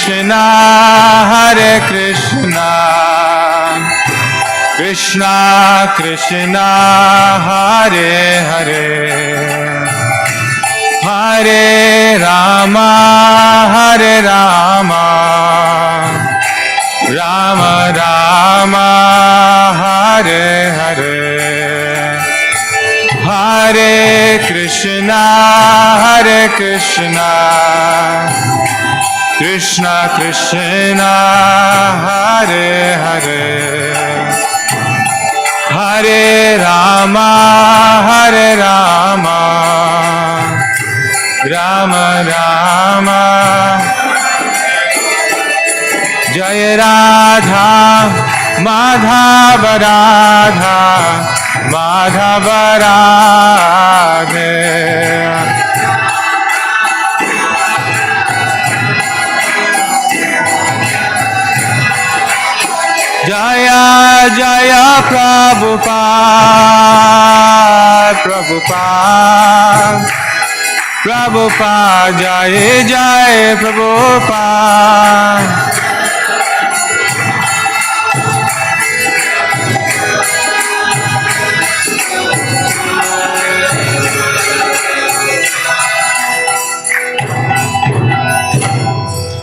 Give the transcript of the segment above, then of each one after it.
Krishna, Hare Krishna, Krishna Krishna, Hare Hare, Hare Rama, Hare Rama, Rama Rama, Hare Hare, Hare Krishna, Hare Krishna, Krishna Krishna, Hare Hare, Hare Rama, Hare Rama, Rama Rama. Jai Radha, Madhava Radha, Madhava Radhe. Jaya Jaya Prabhupada, Prabhupada, Prabhupada, Jaya Jaya Prabhupada.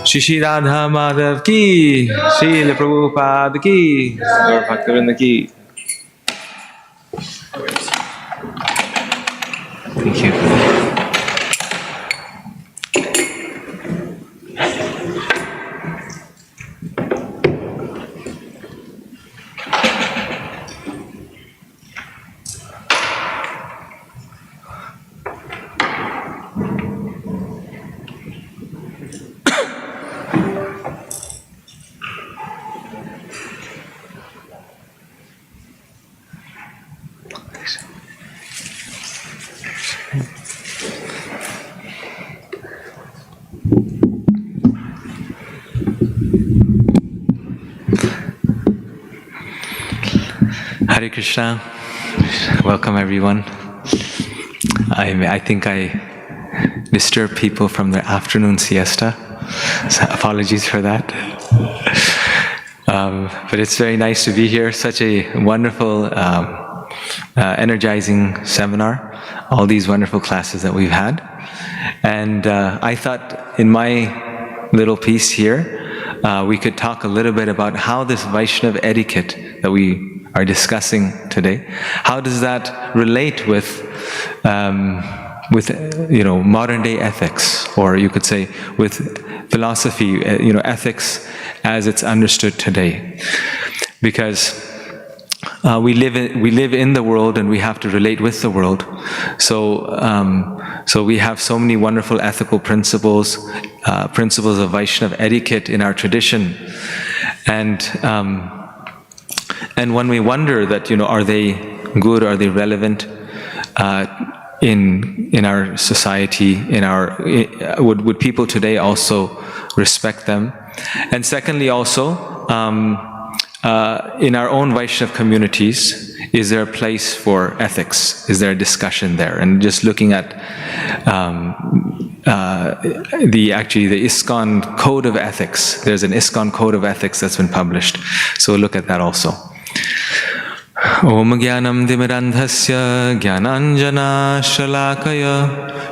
Shri Radha Madhav ki, Srila Prabhupada ki, Gaur Bhaktivinoda ki. Thank you. Hare Krishna. Welcome everyone. I think I disturb people from their afternoon siesta, so apologies for that. But it's very nice to be here. Such a wonderful, energizing seminar. All these wonderful classes that we've had. And I thought in my little piece here, we could talk a little bit about how this Vaisnava etiquette that we are discussing today, how does that relate with modern day ethics, or you could say with philosophy, ethics as it's understood today, because we live in the world and we have to relate with the world. So we have so many wonderful ethical principles, principles of Vaishnava etiquette in our tradition, and when we wonder that, are they good, are they relevant in our society, would people today also respect them? And secondly also, in our own Vaishnava communities, is there a place for ethics? Is there a discussion there? And just looking at the ISKCON Code of Ethics. There's an ISKCON Code of Ethics that's been published. So we'll look at that also. Om Jnanam Dimirandhasya Jnananjana Shalakaya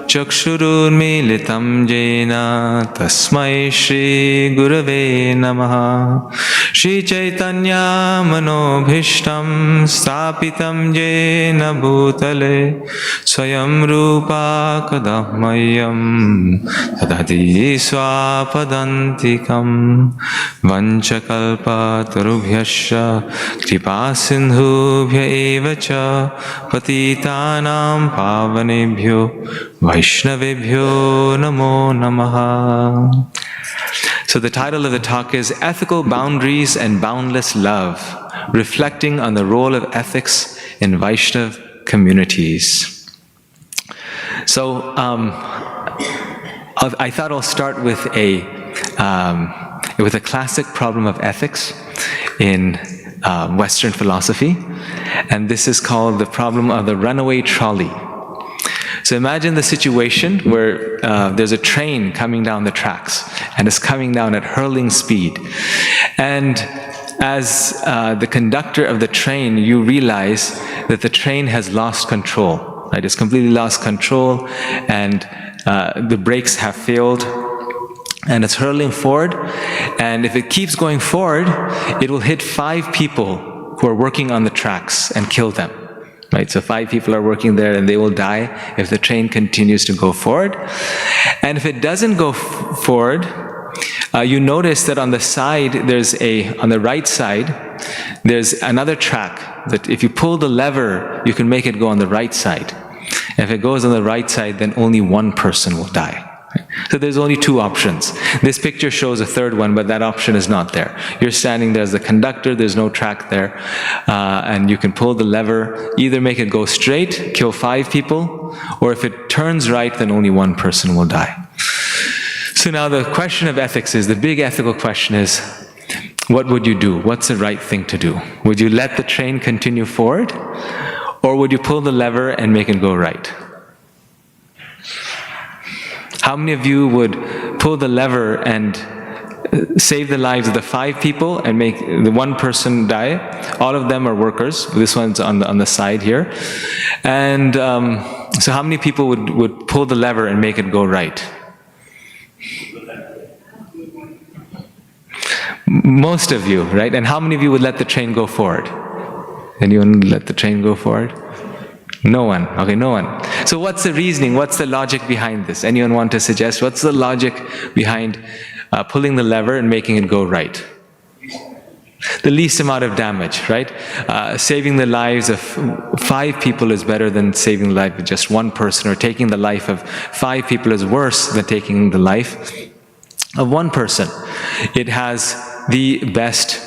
Chakshurunmilitam Jena Tasmai Shri Gurave Namaha Shri Chaitanya Manobhishtam Stapitam Jena Bhutale Swayam Rupa Kadahmayam Tadadi Swapadantikam Vanchakalpa Tarubhyasya Kripa Sindhu Evacha Patitanam Pavanebhyo Vaishnavebhyo Namo Namaha. So the title of the talk is Ethical Boundaries and Boundless Love, reflecting on the role of ethics in Vaishnava communities. So I thought I'll start with a classic problem of ethics in Western philosophy, and this is called the problem of the runaway trolley. So imagine the situation where there's a train coming down the tracks, and it's coming down at hurling speed. And as the conductor of the train, you realize that the train has lost control, right? It's completely lost control, and the brakes have failed, and it's hurtling forward. And if it keeps going forward, it will hit 5 people who are working on the tracks and kill them. Right, so 5 people are working there, and they will die if the train continues to go forward. And if it doesn't go forward, you notice that on the side, on the right side, there's another track that if you pull the lever, you can make it go on the right side. And if it goes on the right side, then only one person will die. So there's only 2 options. This picture shows a third one, but that option is not there. You're standing there as the conductor, there's no track there, and you can pull the lever, either make it go straight, kill 5 people, or if it turns right, then only one person will die. So now the question of ethics is, the big ethical question is, what would you do? What's the right thing to do? Would you let the train continue forward, or would you pull the lever and make it go right? How many of you would pull the lever and save the lives of the 5 people and make the 1 person die? All of them are workers. This one's on the side here. And so how many people would pull the lever and make it go right? Most of you, right? And how many of you would let the train go forward? Anyone let the train go forward? No one. Okay, no one. So what's the reasoning? What's the logic behind this? Anyone want to suggest? What's the logic behind pulling the lever and making it go right? The least amount of damage, right? Saving the lives of 5 people is better than saving the life of just 1 person, or taking the life of 5 people is worse than taking the life of 1 person. It has the best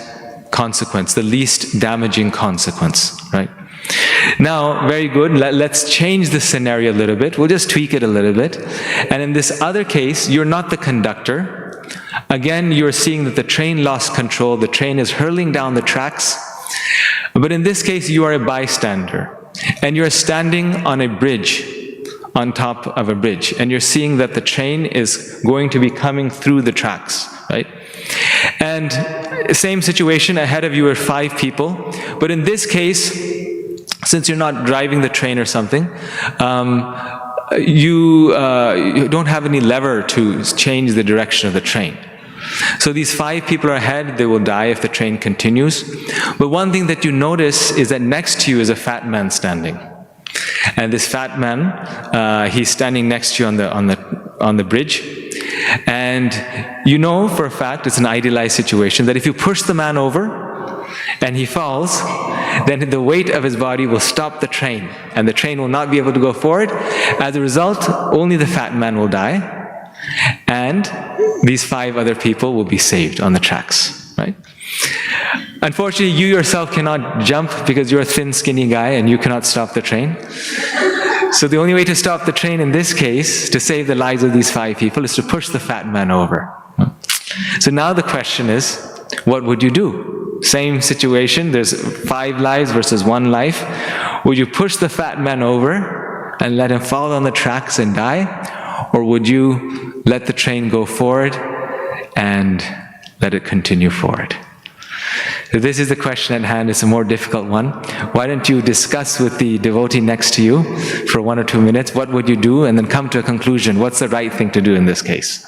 consequence, the least damaging consequence, right? Now, very good, let's change the scenario a little bit. We'll just tweak it a little bit. And in this other case, you're not the conductor. Again, you're seeing that the train lost control, the train is hurling down the tracks. But in this case, you are a bystander. And you're standing on a bridge, on top of a bridge. And you're seeing that the train is going to be coming through the tracks, right? And same situation, ahead of you are 5 people. But in this case, since you're not driving the train or something, you don't have any lever to change the direction of the train. So these 5 people are ahead, they will die if the train continues. But one thing that you notice is that next to you is a fat man standing. And this fat man, he's standing next to you on the bridge. And you know for a fact, it's an idealized situation, that if you push the man over and he falls, then the weight of his body will stop the train, and the train will not be able to go forward. As a result, only the fat man will die, and these 5 other people will be saved on the tracks, right? Unfortunately, you yourself cannot jump because you're a thin, skinny guy and you cannot stop the train. So the only way to stop the train in this case, to save the lives of these 5 people, is to push the fat man over. So now the question is, what would you do? Same situation, there's 5 lives versus 1 life. Would you push the fat man over and let him fall on the tracks and die? Or would you let the train go forward and let it continue forward? So this is the question at hand. It's a more difficult one. Why don't you discuss with the devotee next to you for 1 or 2 minutes, what would you do, and then come to a conclusion. What's the right thing to do in this case?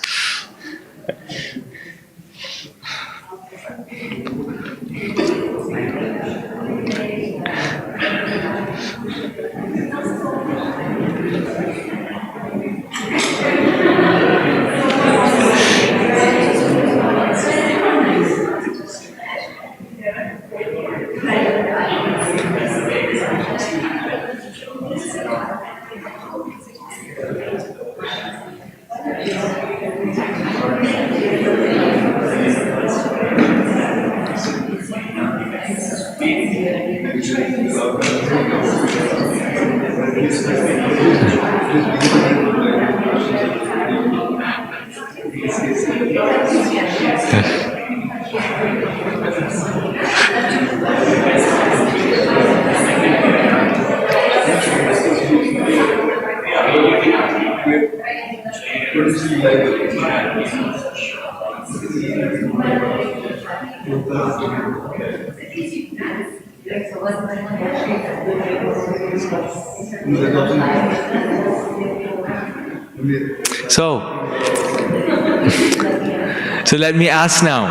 So let me ask now,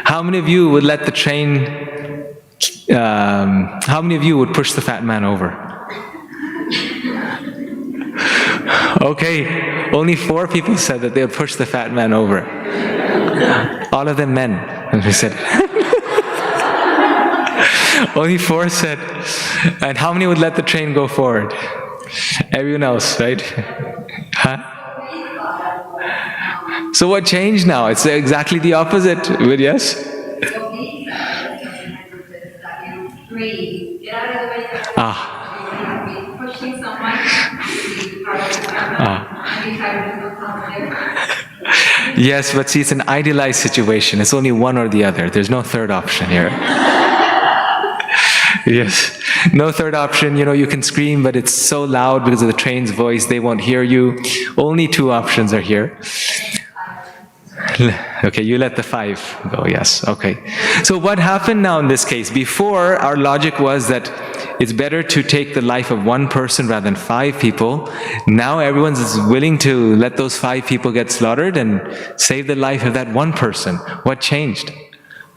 how many of you would let the train, how many of you would push the fat man over? Okay, only 4 people said that they would push the fat man over. All of them men. And we said, only 4 said, and how many would let the train go forward? Everyone else, right? Huh? So what changed now? It's exactly the opposite, but yes? Yes, but see, it's an idealized situation. It's only one or the other. There's no third option here. Yes, no third option. You know, you can scream, but it's so loud because of the train's voice, they won't hear you. Only 2 options are here. Okay, you let the 5 go, yes, okay. So what happened now in this case? Before, our logic was that it's better to take the life of 1 person rather than 5 people. Now everyone's willing to let those 5 people get slaughtered and save the life of that 1 person. What changed?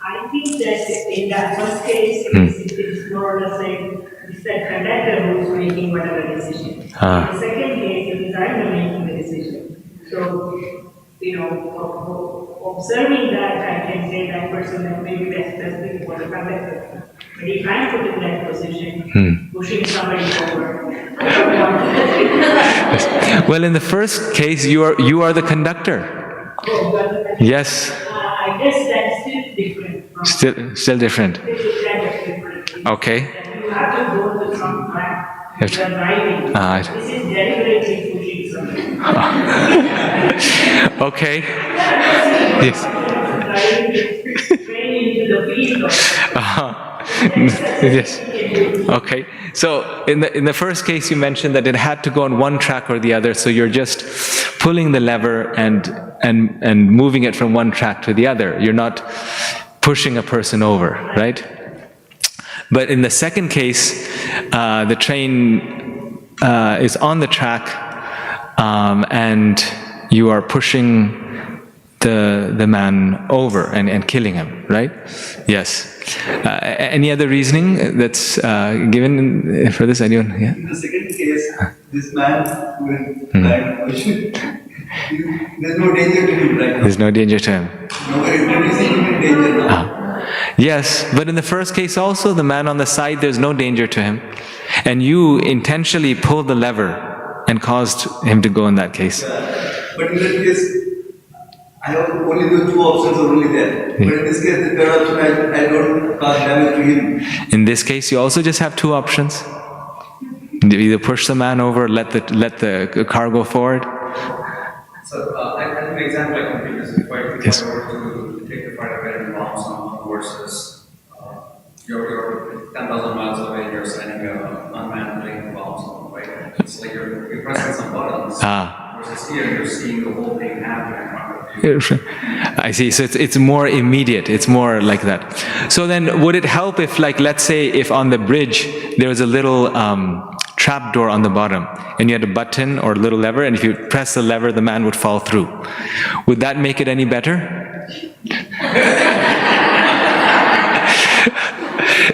I think that in that first case, it's more or less like it's the conductor who's making whatever decision. In the second case, it is I'm making the decision. So, you know, observing that, I can say that person that maybe that's best for the conductor. But if I'm put in that position, pushing somebody forward, I don't want to. Well, in the first case, you are the conductor. Yes. I guess that's still different. Still different. Okay. You have to go to some track. You are driving. This is deliberately pushing something. Okay. Yes. Driving train into the field. Yes. Okay. So in the first case, you mentioned that it had to go on one track or the other. So you're just pulling the lever and moving it from one track to the other. You're not pushing a person over, right? But in the second case, the train is on the track, and you are pushing the man over and killing him, right? Yes. Any other reasoning that's given for this? Anyone? Yeah. In the second case, this man will die. There's no danger to him, right? There's no danger to him. No, we're introducing him in danger now. Yes, but in the first case also, the man on the side, there's no danger to him. And you intentionally pulled the lever and caused him to go in that case. Yeah. But in that case, I have only the 2 options are only there. But in this case, the third option, I don't cause damage to him. In this case, you also just have 2 options. You either push the man over, let the car go forward. So, I have an example I can give this. If I were to take the fighter jet and bomb someone versus you're 10,000 miles away and you're sending an unmanned plane to bomb someone, right? It's like you're pressing some buttons. Versus here, you're seeing the whole thing happen in front of you. I see. So it's more immediate. It's more like that. So then, would it help if, like, let's say, if on the bridge there was a little trap door on the bottom, and you had a button or a little lever, and if you press the lever, the man would fall through. Would that make it any better?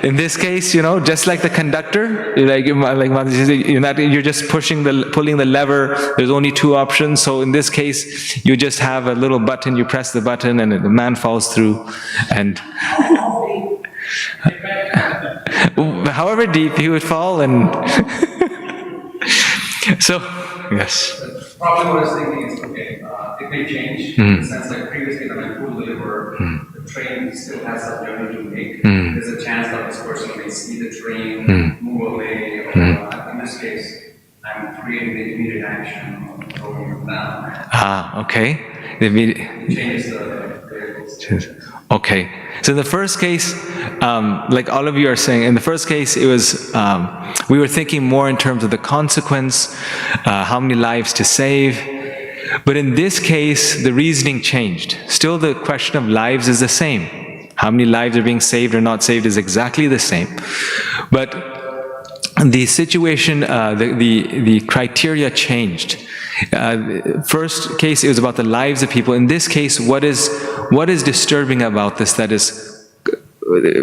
In this case, you know, just like the conductor, you're just pulling the lever. There's only 2 options. So in this case, you just have a little button. You press the button, and the man falls through. And however deep he would fall, and so yes. Probably what I was thinking is, okay, it may change in the sense like previously when I pulled the lever, the train still has that journey to make. There's a chance that this person may see the train move away, or in this case, I'm creating the immediate action of throwing them down. Okay. The immediate changes the okay. So in the first case, like all of you are saying, in the first case, it was, we were thinking more in terms of the consequence, how many lives to save. But in this case, the reasoning changed. Still, the question of lives is the same. How many lives are being saved or not saved is exactly the same. But the situation, the criteria changed. First case, it was about the lives of people. In this case, what is disturbing about this that is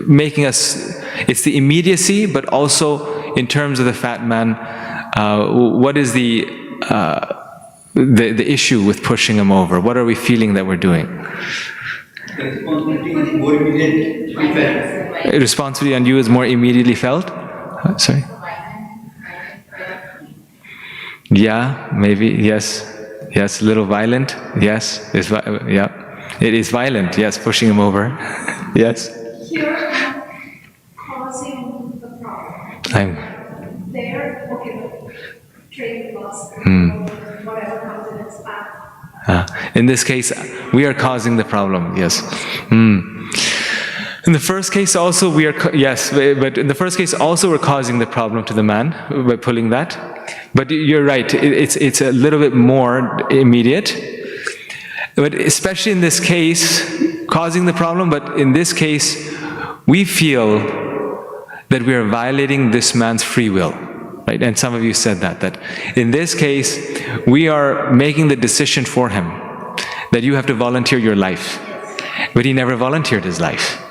making us, it's the immediacy, but also in terms of the fat man, what is the issue with pushing him over? What are we feeling that we're doing? The responsibility is more immediately felt. Responsibility on you is more immediately felt? Sorry? Yeah, maybe, yes. Yes, a little violent, yes. Yeah, it is violent, yes, pushing him over. Yes. Here, causing the problem. There, okay, trade loss, whatever comes in its path. In this case, we are causing the problem, yes. In the first case also we are, yes, but in the first case also we're causing the problem to the man by pulling that. But you're right, it's a little bit more immediate. But especially in this case, causing the problem, but in this case, we feel that we are violating this man's free will. Right? And some of you said that in this case, we are making the decision for him that you have to volunteer your life. But he never volunteered his life.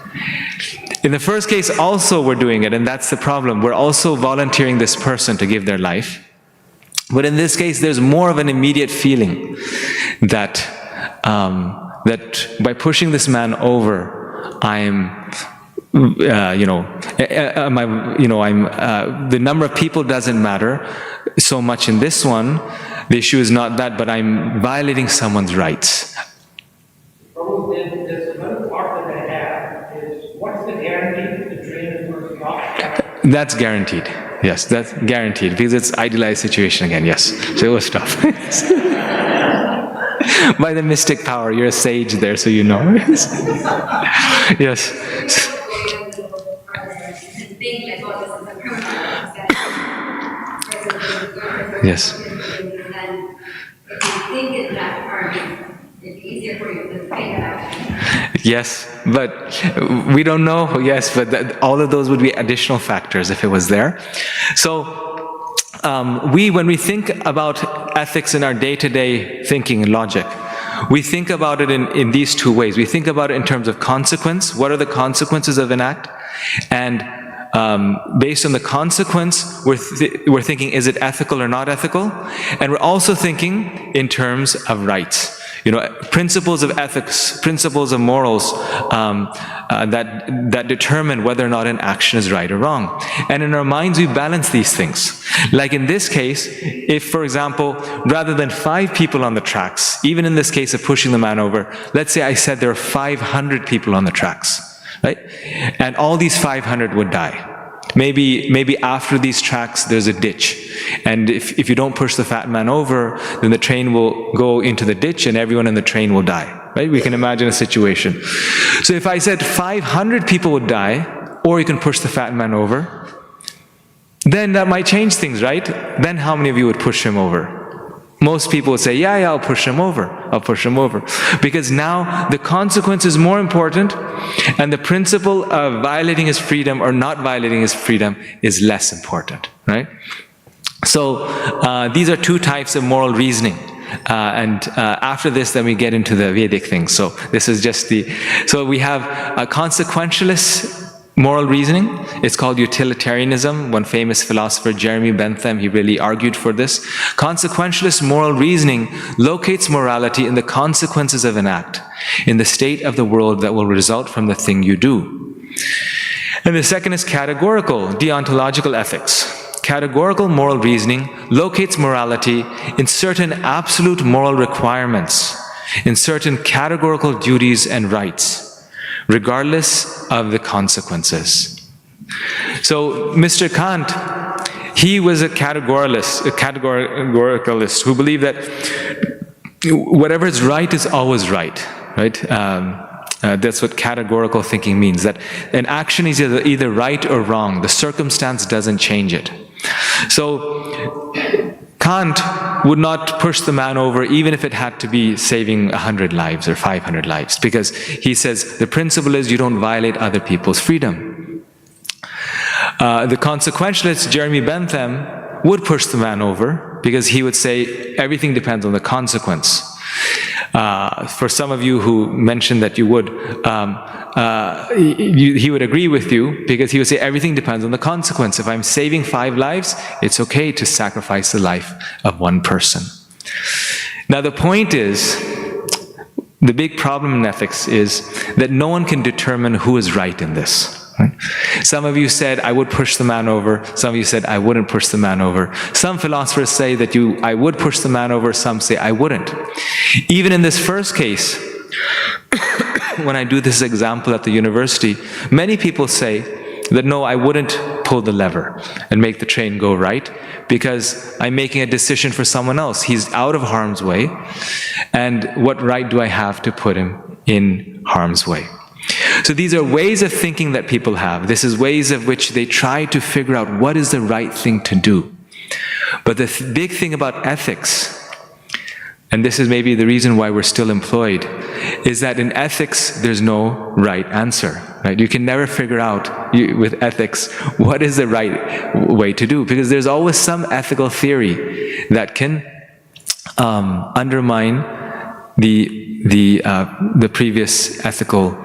In the first case also we're doing it, and that's the problem. We're also volunteering this person to give their life. But in this case, there's more of an immediate feeling that that by pushing this man over, I'm the number of people doesn't matter so much in this one. The issue is not that, but I'm violating someone's rights. There's another part that I have is, what's the guarantee that the train is going to stop? That's guaranteed. Yes, that's guaranteed, because it's idealized situation again, yes. So it will stop. By the mystic power, you're a sage there, so you know. Yes. Yes. Yes, but we don't know. Yes, but all of those would be additional factors if it was there. So when we think about ethics in our day-to-day thinking and logic, we think about it in these two ways. We think about it in terms of consequence. What are the consequences of an act? And based on the consequence, we're thinking, is it ethical or not ethical? And we're also thinking in terms of rights. Principles of ethics, principles of morals that determine whether or not an action is right or wrong. And in our minds, we balance these things. Like in this case, if, for example, rather than 5 people on the tracks, even in this case of pushing the man over, let's say I said there are 500 people on the tracks, right? And all these 500 would die. Maybe after these tracks there's a ditch, and if you don't push the fat man over, then the train will go into the ditch and everyone in the train will die, right? We can imagine a situation. So if I said 500 people would die, or you can push the fat man over, then that might change things, right? Then how many of you would push him over? Most people would say, yeah, I'll push him over. I'll push him over. Because now the consequence is more important, and the principle of violating his freedom or not violating his freedom is less important, right? So these are two types of moral reasoning. And after this, then we get into the Vedic things. So this is just so we have a consequentialist moral reasoning. It's called utilitarianism. One famous philosopher, Jeremy Bentham, he really argued for this. Consequentialist moral reasoning locates morality in the consequences of an act, in the state of the world that will result from the thing you do. And the second is categorical, deontological ethics. Categorical moral reasoning locates morality in certain absolute moral requirements, in certain categorical duties and rights, regardless of the consequences. So Mr. Kant, he was a categoricalist who believed that whatever is right is always right, right? That's what categorical thinking means, that an action is either right or wrong. The circumstance doesn't change it. So Kant would not push the man over even if it had to be saving 100 lives or 500 lives, because he says the principle is you don't violate other people's freedom. The consequentialist Jeremy Bentham would push the man over because he would say everything depends on the consequence. For some of you who mentioned that you would, he would agree with you because he would say everything depends on the consequence. If I'm saving 5 lives, it's okay to sacrifice the life of one person. Now the point is, the big problem in ethics is that no one can determine who is right in this. Right? Some of you said, I would push the man over. Some of you said, I wouldn't push the man over. Some philosophers say that I would push the man over. Some say, I wouldn't. Even in this first case, when I do this example at the university, many people say that, no, I wouldn't pull the lever and make the train go right because I'm making a decision for someone else. He's out of harm's way. And what right do I have to put him in harm's way? So these are ways of thinking that people have. This is ways of which they try to figure out what is the right thing to do. But the big thing about ethics, and this is maybe the reason why we're still employed, is that in ethics there's no right answer. Right? You can never figure out with ethics what is the right way to do, because there's always some ethical theory that can undermine the previous ethical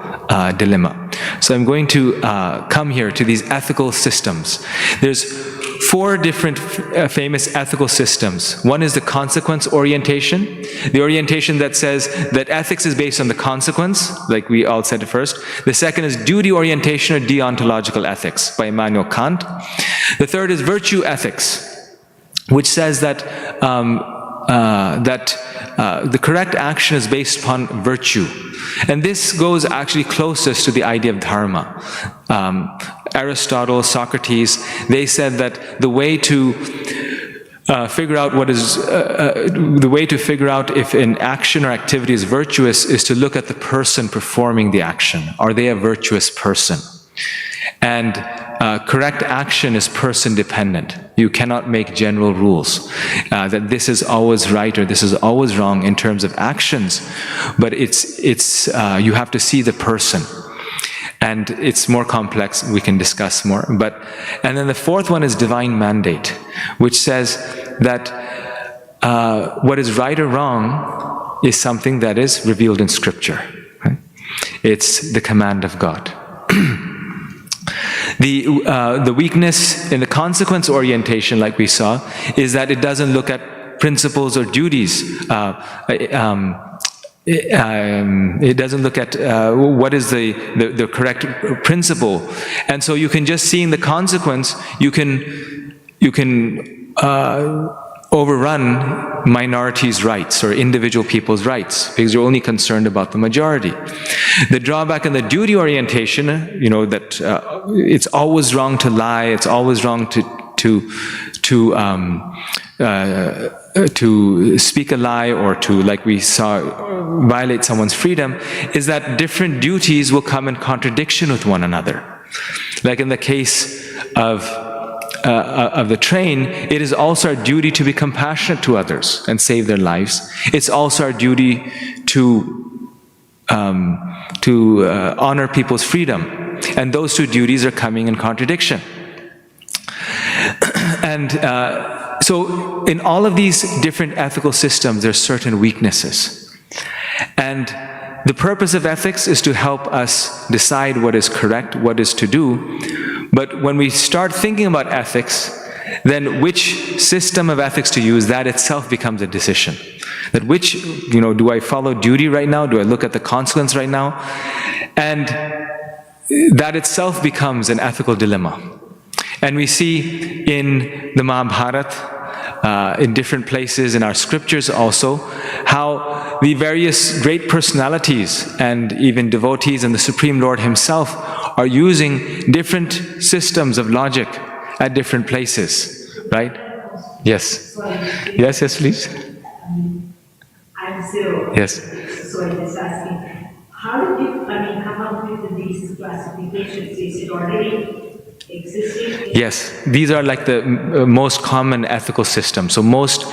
dilemma. So I'm going to come here to these ethical systems. There's 4 different famous ethical systems. One is the consequence orientation, the orientation that says that ethics is based on the consequence, like we all said first. The second is duty orientation or deontological ethics by Immanuel Kant. The third is virtue ethics, which says that the correct action is based upon virtue. And this goes actually closest to the idea of dharma. Aristotle, Socrates, they said that the way to figure out if an action or activity is virtuous is to look at the person performing the action. Are they a virtuous person? And correct action is person dependent. You cannot make general rules that this is always right or this is always wrong in terms of actions, but you have to see the person. And it's more complex, we can discuss more. And then the fourth one is divine mandate, which says that what is right or wrong is something that is revealed in Scripture. Right? It's the command of God. The weakness in the consequence orientation, like we saw, is that it doesn't look at principles or duties. It doesn't look at what is the correct principle. And so you can just see in the consequence, you can overrun minorities' rights or individual people's rights because you're only concerned about the majority. The drawback in the duty orientation, that it's always wrong to lie, it's always wrong to speak a lie or to, like we saw, violate someone's freedom, is that different duties will come in contradiction with one another. Like in the case of the train, it is also our duty to be compassionate to others and save their lives. It's also our duty to honor people's freedom. And those 2 duties are coming in contradiction. And so in all of these different ethical systems, there are certain weaknesses. And the purpose of ethics is to help us decide what is correct, what is to do. But when we start thinking about ethics, then which system of ethics to use, that itself becomes a decision. That do I follow duty right now? Do I look at the consequence right now? And that itself becomes an ethical dilemma. And we see in the Mahabharata, in different places in our scriptures also, how the various great personalities and even devotees and the Supreme Lord Himself are using different systems of logic at different places, right? Yes. Yes, please. I'm zero. Yes. So I'm just asking, how did you, come up with these classifications? Is it already existing? Yes, these are like the most common ethical systems. So most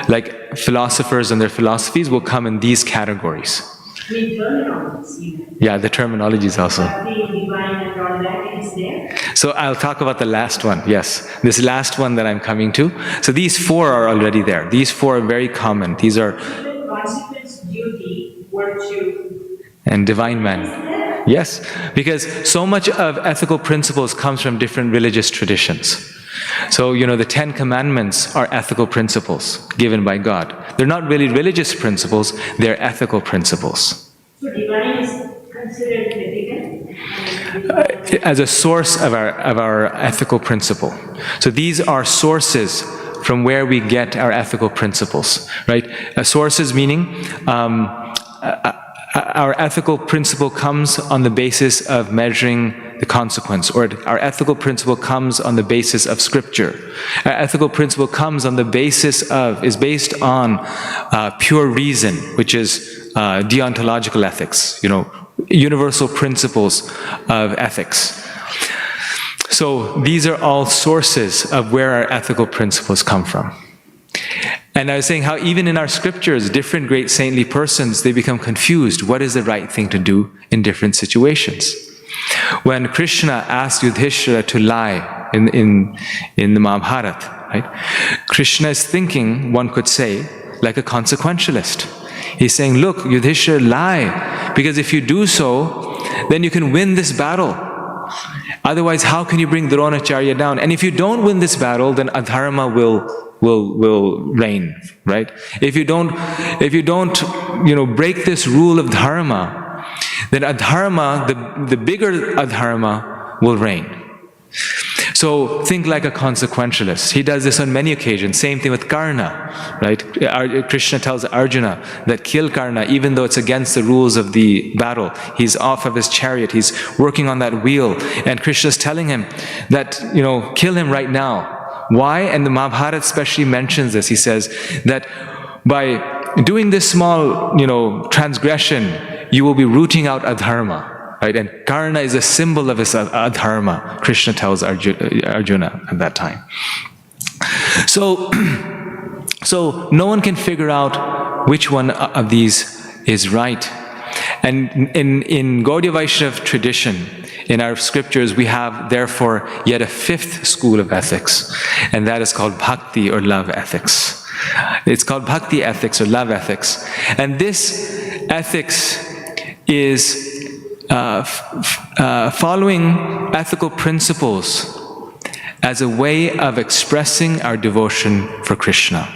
like philosophers and their philosophies will come in these categories. I mean, terminologies even. Yeah, the terminology is also. Bhakti, divine and all that is there. So I'll talk about the last one. Yes, this last one that I'm coming to. So these four are already there. These four are very common. These are Even consequence, duty, virtue. and divine man. Yes, because so much of ethical principles comes from different religious traditions. So, the 10 commandments are ethical principles given by God. They're not really religious principles, they're ethical principles. So divine is considered ethical? As a source of our ethical principle. So these are sources from where we get our ethical principles, right? Sources meaning our ethical principle comes on the basis of measuring the consequence, or our ethical principle comes on the basis of scripture. Our ethical principle comes on the basis of, is based on pure reason, which is deontological ethics, universal principles of ethics. So these are all sources of where our ethical principles come from. And I was saying how even in our scriptures, different great saintly persons, they become confused. What is the right thing to do in different situations? When Krishna asked Yudhishthira to lie in the Mahabharata, right? Krishna is thinking, one could say, like a consequentialist. He's saying, look, Yudhishthira, lie, because if you do so, then you can win this battle. Otherwise, how can you bring Dronacharya down? And if you don't win this battle, then adharma will reign, right? If you don't, break this rule of dharma, then adharma, the bigger adharma, will reign. So think like a consequentialist. He does this on many occasions. Same thing with Karna, right? Krishna tells Arjuna that kill Karna, even though it's against the rules of the battle. He's off of his chariot. He's working on that wheel. And Krishna's telling him that, kill him right now. Why? And the Mahabharata especially mentions this. He says that by doing this small, transgression, you will be rooting out adharma. Right? And Karna is a symbol of his adharma, Krishna tells Arjuna at that time. So no one can figure out which one of these is right. And in Gaudiya Vaishnava tradition, in our scriptures, we have therefore yet a fifth school of ethics, and that is called bhakti or love ethics. It's called bhakti ethics or love ethics. And this ethics is following ethical principles as a way of expressing our devotion for Krishna.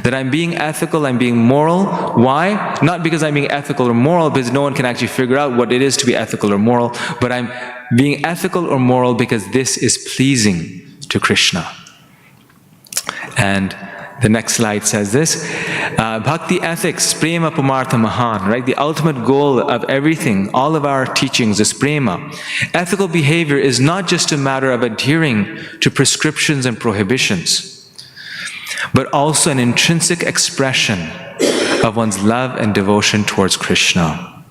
That I'm being ethical, I'm being moral. Why? Not because I'm being ethical or moral, because no one can actually figure out what it is to be ethical or moral, but I'm being ethical or moral because this is pleasing to Krishna. And the next slide says this, Bhakti ethics, prema pamartha mahan, right? The ultimate goal of everything, all of our teachings is prema. Ethical behavior is not just a matter of adhering to prescriptions and prohibitions, but also an intrinsic expression of one's love and devotion towards Krishna.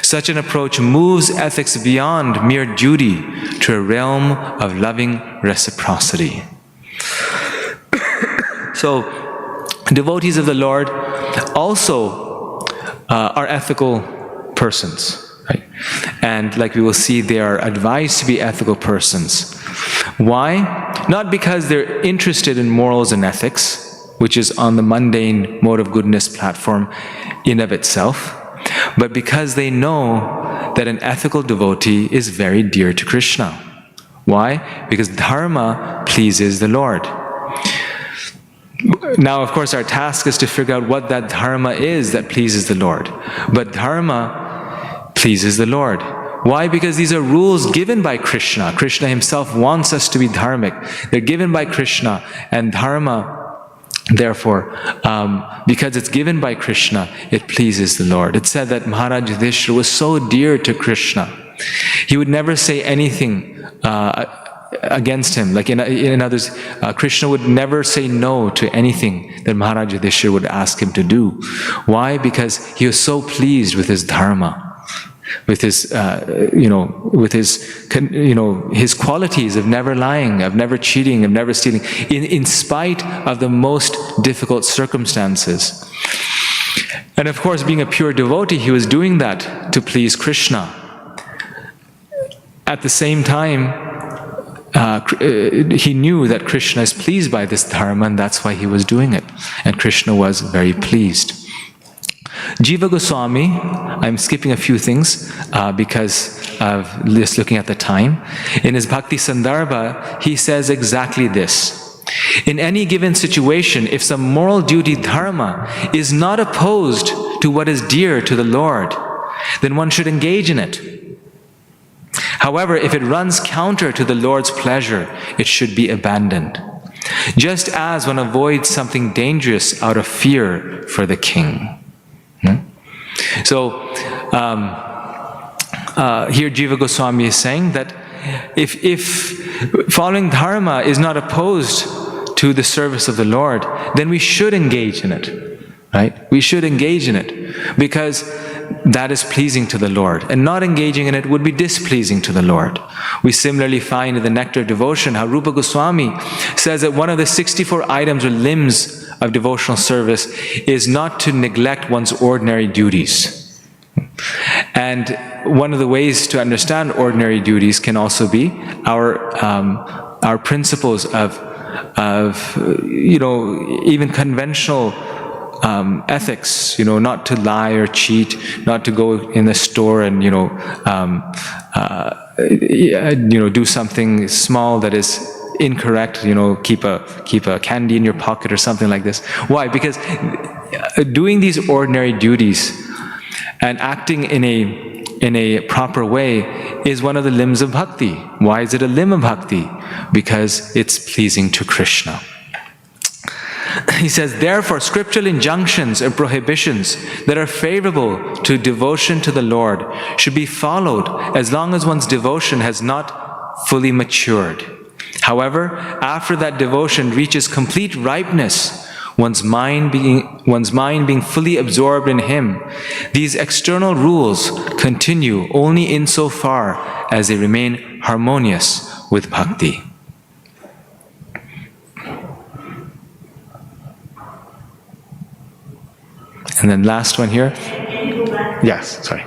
Such an approach moves ethics beyond mere duty to a realm of loving reciprocity. So, devotees of the Lord also are ethical persons, right? And like we will see, they are advised to be ethical persons. Why? Not because they're interested in morals and ethics, which is on the mundane mode of goodness platform in of itself, but because they know that an ethical devotee is very dear to Krishna. Why? Because dharma pleases the Lord. Now, of course, our task is to figure out what that dharma is that pleases the Lord. But dharma pleases the Lord. Why? Because these are rules given by Krishna. Krishna himself wants us to be dharmic. They're given by Krishna, and dharma, therefore, because it's given by Krishna, it pleases the Lord. It's said that Maharaj Yudhishthira was so dear to Krishna. He would never say anything against him. Like in others, Krishna would never say no to anything that Maharaj Yudhishthira would ask him to do. Why? Because he was so pleased with his dharma. with his, his qualities of never lying, of never cheating, of never stealing, in spite of the most difficult circumstances. And of course, being a pure devotee, he was doing that to please Krishna. At the same time, he knew that Krishna is pleased by this dharma, and that's why he was doing it. And Krishna was very pleased. Jiva Goswami, I'm skipping a few things because of just looking at the time. In his Bhakti Sandarbha, he says exactly this. In any given situation, if some moral duty dharma is not opposed to what is dear to the Lord, then one should engage in it. However, if it runs counter to the Lord's pleasure, it should be abandoned. Just as one avoids something dangerous out of fear for the king. So, here Jiva Goswami is saying that if following dharma is not opposed to the service of the Lord, then we should engage in it, right? We should engage in it because that is pleasing to the Lord, and not engaging in it would be displeasing to the Lord. We similarly find in the Nectar of Devotion how Rupa Goswami says that one of the 64 items or limbs of devotional service is not to neglect one's ordinary duties. And one of the ways to understand ordinary duties can also be our principles of even conventional ethics, not to lie or cheat, not to go in the store and do something small that is incorrect, keep a candy in your pocket or something like this. Why? Because doing these ordinary duties and acting in a proper way is one of the limbs of bhakti. Why is it a limb of bhakti? Because it's pleasing to Krishna. He says, therefore, scriptural injunctions and prohibitions that are favorable to devotion to the Lord should be followed as long as one's devotion has not fully matured. However, after that devotion reaches complete ripeness, one's mind being fully absorbed in Him, these external rules continue only insofar as they remain harmonious with bhakti. And then last one here. Yes, sorry.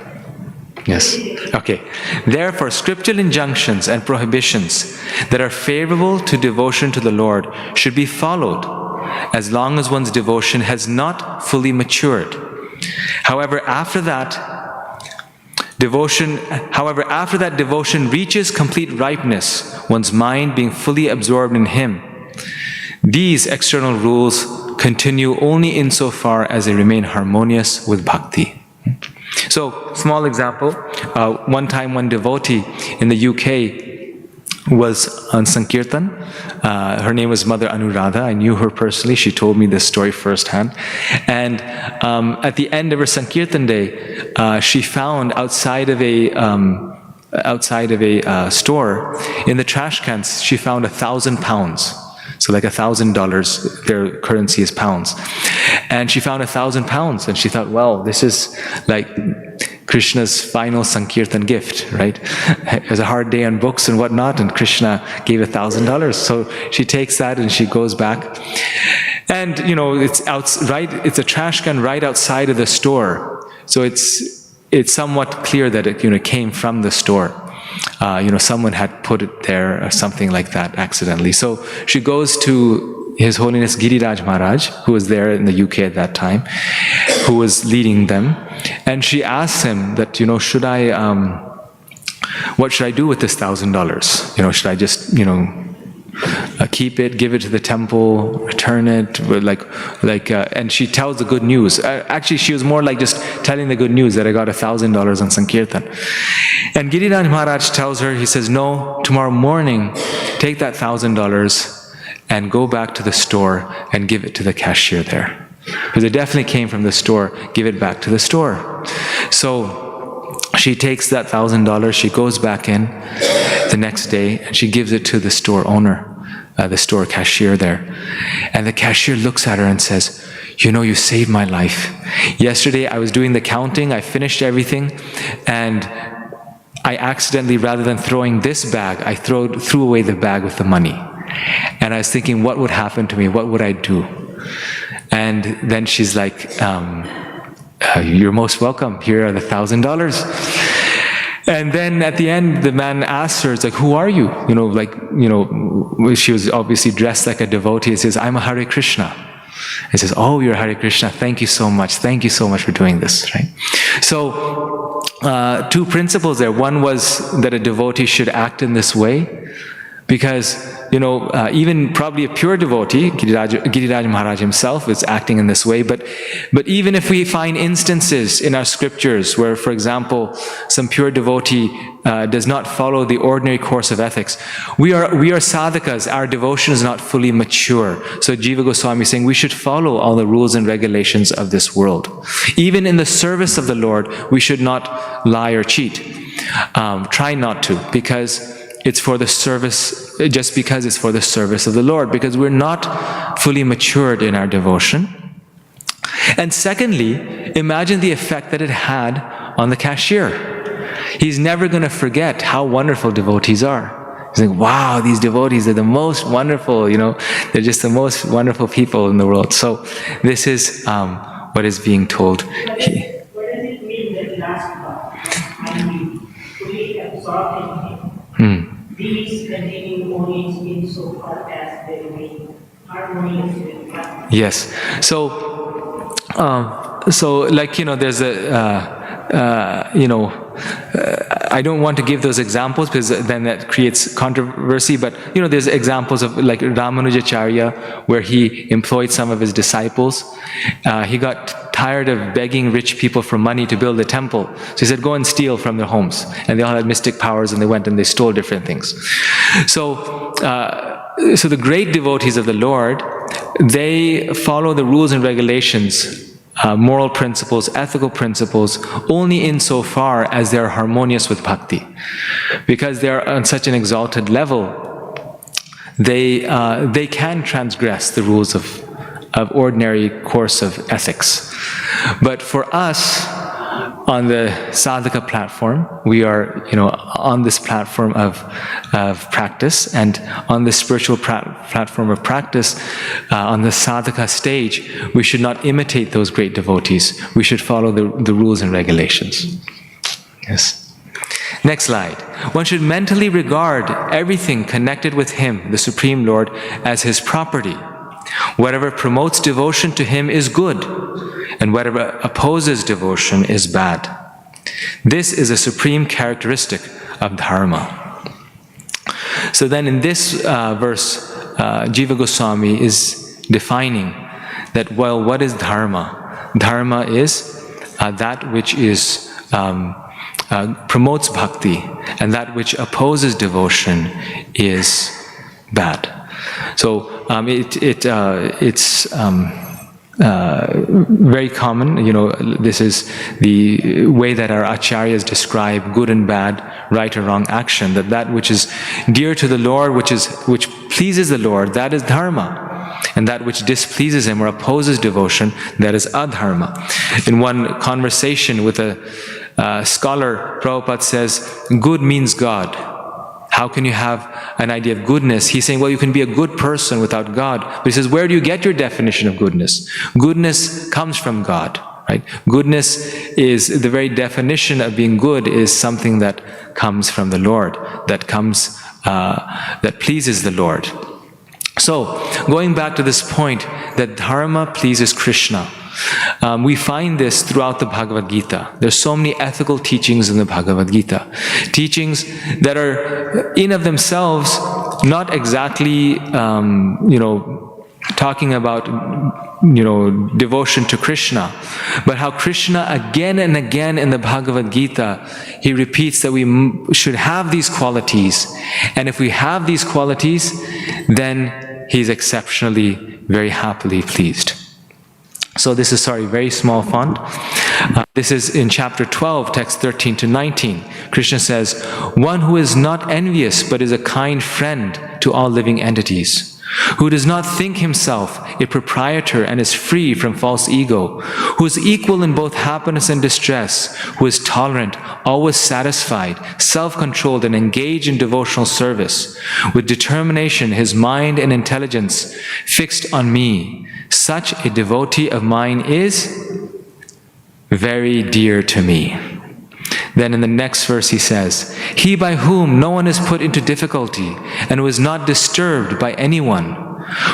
Yes. Okay. Therefore, scriptural injunctions and prohibitions that are favorable to devotion to the Lord should be followed as long as one's devotion has not fully matured. However, after that devotion reaches complete ripeness, one's mind being fully absorbed in Him, these external rules continue only insofar as they remain harmonious with bhakti. So, small example, one time one devotee in the UK was on Sankirtan. Her name was Mother Anuradha. I knew her personally. She told me this story firsthand. And at the end of her Sankirtan day, she found outside of a store, in the trash cans, she found £1,000. So like $1,000, their currency is pounds. And she found £1,000, and she thought, well, this is like Krishna's final Sankirtan gift, right? It was a hard day on books and whatnot, and Krishna gave $1,000. So she takes that and she goes back. And, it's a trash can right outside of the store. So it's somewhat clear that it, came from the store. Someone had put it there or something like that accidentally. So she goes to His Holiness Giriraj Maharaj, who was there in the UK at that time, who was leading them. And she asks him that, what should I do with this $1,000? Should I just, keep it, give it to the temple, return it, and she tells the good news. Actually, she was more like just telling the good news that I got $1,000 on Sankirtan. And Giriraj Maharaj tells her, he says, no, tomorrow morning, take that $1,000 and go back to the store and give it to the cashier there. Because it definitely came from the store, give it back to the store. So she takes that $1,000, she goes back in the next day, and she gives it to the store owner, the store cashier there. And the cashier looks at her and says, you know, you saved my life. Yesterday I was doing the counting, I finished everything, and I accidentally, rather than throwing this bag, I threw away the bag with the money. And I was thinking, what would happen to me? What would I do? And then she's like, you're most welcome. Here are the $1,000. And then at the end, the man asks her, it's like, who are you? You know, like, you know, she was obviously dressed like a devotee. He says, I'm a Hare Krishna. He says, oh, you're Hare Krishna. Thank you so much. Thank you so much for doing this, right? So, two principles there. One was that a devotee should act in this way, because, you know, even probably a pure devotee, Giriraj Maharaj himself is acting in this way, but even if we find instances in our scriptures where, for example, some pure devotee does not follow the ordinary course of ethics, we are sadhakas, our devotion is not fully mature. So Jiva Goswami is saying we should follow all the rules and regulations of this world. Even in the service of the Lord, we should not lie or cheat. Try not to, because it's for the service, just because it's for the service of the Lord, because we're not fully matured in our devotion. And secondly, imagine the effect that it had on the cashier. He's never going to forget how wonderful devotees are. He's like, wow, these devotees are the most wonderful, you know, they're just the most wonderful people in the world. So this is what is being told. What does it mean, that last part? I mean, fully absorbed in him. These continue only insofar as they remain harmonious with God. Yes. So like, you know, there's I don't want to give those examples because then that creates controversy, but, you know, there's examples of like Ramanujacharya, where he employed some of his disciples. He got tired of begging rich people for money to build a temple. So he said, go and steal from their homes. And they all had mystic powers, and they went and they stole different things. So the great devotees of the Lord, they follow the rules and regulations, moral principles, ethical principles, only insofar as they are harmonious with bhakti. Because they are on such an exalted level, they can transgress the rules of ordinary course of ethics. But for us, on the sadhaka platform, we are, you know, on this platform of practice, and on the spiritual platform of practice, on the sadhaka stage, we should not imitate those great devotees. We should follow the rules and regulations. Yes. Next slide. One should mentally regard everything connected with Him, the Supreme Lord, as His property. Whatever promotes devotion to Him is good, and whatever opposes devotion is bad. This is a supreme characteristic of dharma. So then in this verse, Jiva Goswami is defining that, well, what is dharma? Dharma is that which is promotes bhakti, and that which opposes devotion is bad. So it's very common, you know, this is the way that our acharyas describe good and bad, right or wrong action, that which is dear to the Lord, which pleases the Lord, that is dharma. And that which displeases Him or opposes devotion, that is adharma. In one conversation with a scholar, Prabhupada says, good means God. How can you have an idea of goodness? He's saying, well, you can be a good person without God. But he says, where do you get your definition of goodness? Goodness comes from God, right? Goodness is, the very definition of being good is something that comes from the Lord, that pleases the Lord. So, going back to this point, that dharma pleases Krishna. We find this throughout the Bhagavad Gita. There's so many ethical teachings in the Bhagavad Gita. Teachings that are in of themselves not exactly, talking about, devotion to Krishna, but how Krishna again and again in the Bhagavad Gita, He repeats that we should have these qualities. And if we have these qualities, then He's exceptionally, very happily pleased. So this is, very small font. This is in chapter 12, text 13 to 19. Krishna says, one who is not envious but is a kind friend to all living entities, who does not think himself a proprietor and is free from false ego, who is equal in both happiness and distress, who is tolerant, always satisfied, self-controlled, and engaged in devotional service, with determination, his mind and intelligence fixed on me, such a devotee of mine is very dear to me. Then in the next verse he says, he by whom no one is put into difficulty and who is not disturbed by anyone,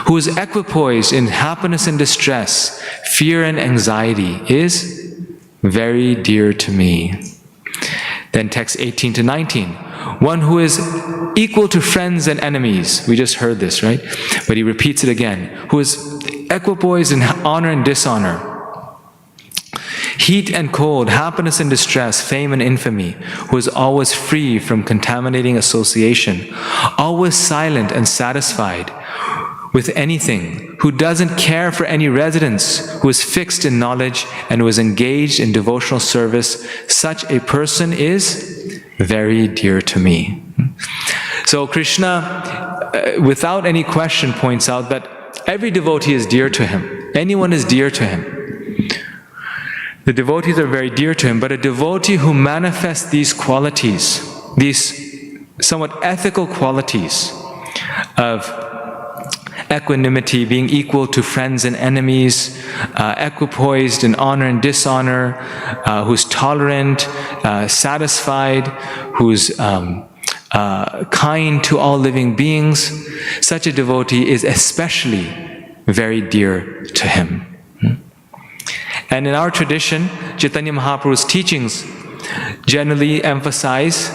who is equipoised in happiness and distress, fear and anxiety, is very dear to me. Then text 18 to 19, one who is equal to friends and enemies. We just heard this, right? But he repeats it again. Who is equipoised in honor and dishonor, heat and cold, happiness and distress, fame and infamy, who is always free from contaminating association, always silent and satisfied with anything, who doesn't care for any residence, who is fixed in knowledge and who is engaged in devotional service, such a person is very dear to me. So Krishna, without any question, points out that every devotee is dear to him. Anyone is dear to him. The devotees are very dear to him, but a devotee who manifests these qualities, these somewhat ethical qualities of equanimity, being equal to friends and enemies, equipoised in honor and dishonor, who's tolerant, satisfied, who's kind to all living beings, such a devotee is especially very dear to him. And in our tradition, Chaitanya Mahaprabhu's teachings generally emphasize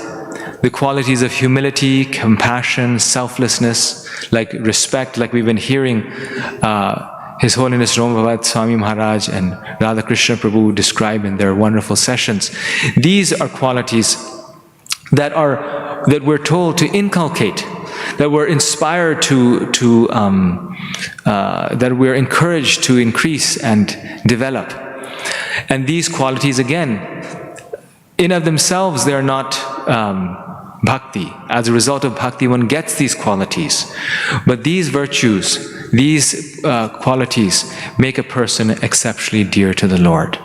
the qualities of humility, compassion, selflessness, like respect, like we've been hearing His Holiness Romabhavat Swami Maharaj and Radha Krishna Prabhu describe in their wonderful sessions. These are qualities that we're told to inculcate, that we're inspired that we're encouraged to increase and develop. And these qualities, again, in of themselves, they are not bhakti. As a result of bhakti, one gets these qualities. But these virtues, these qualities make a person exceptionally dear to the Lord.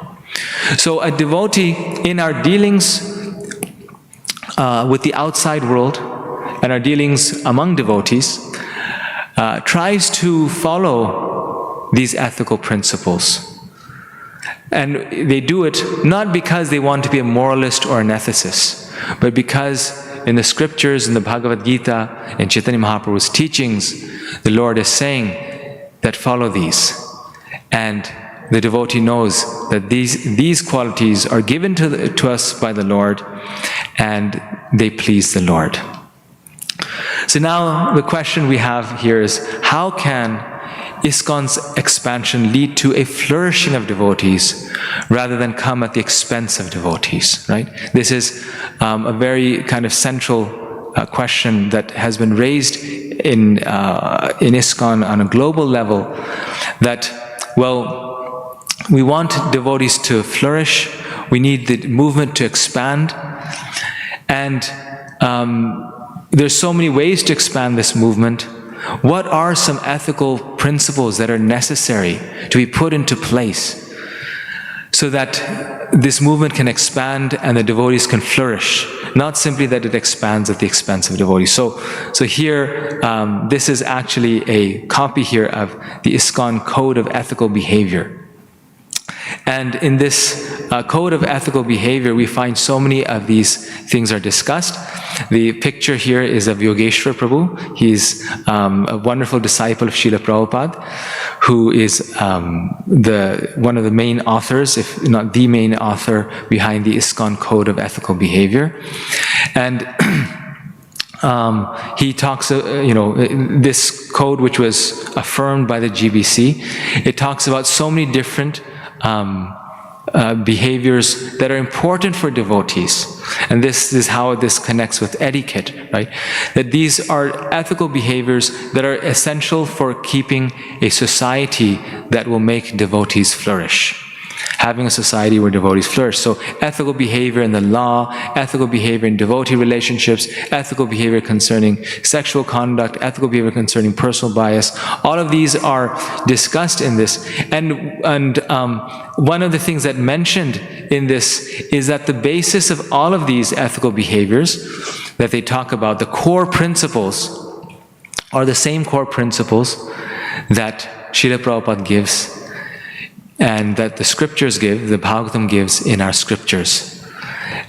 So a devotee, in our dealings with the outside world and our dealings among devotees, tries to follow these ethical principles. And they do it not because they want to be a moralist or an ethicist, but because in the scriptures, in the Bhagavad Gita, in Chaitanya Mahaprabhu's teachings, the Lord is saying that follow these. And the devotee knows that these qualities are given to us by the Lord, and they please the Lord. So now the question we have here is, how can ISKCON's expansion lead to a flourishing of devotees rather than come at the expense of devotees, right? This is a very kind of central question that has been raised in ISKCON on a global level, that, well, we want devotees to flourish, we need the movement to expand, and there's so many ways to expand this movement. What are some ethical principles that are necessary to be put into place so that this movement can expand and the devotees can flourish, not simply that it expands at the expense of devotees. So here, this is actually a copy here of the ISKCON Code of Ethical Behavior. And in this code of ethical behavior, we find so many of these things are discussed. The picture here is of Yogeshwar Prabhu. He's a wonderful disciple of Srila Prabhupada, who is one of the main authors, if not the main author, behind the ISKCON Code of Ethical Behavior. And he talks, this code, which was affirmed by the GBC, it talks about so many different behaviors that are important for devotees. And this is how this connects with etiquette, right? That these are ethical behaviors that are essential for keeping a society that will make devotees flourish. having a society where devotees flourish. So ethical behavior in the law, ethical behavior in devotee relationships, ethical behavior concerning sexual conduct, ethical behavior concerning personal bias, all of these are discussed in this. And one of the things that mentioned in this is that the basis of all of these ethical behaviors that they talk about, the core principles, are the same core principles that Srila Prabhupada gives and that the scriptures give, the Bhagavatam gives in our scriptures.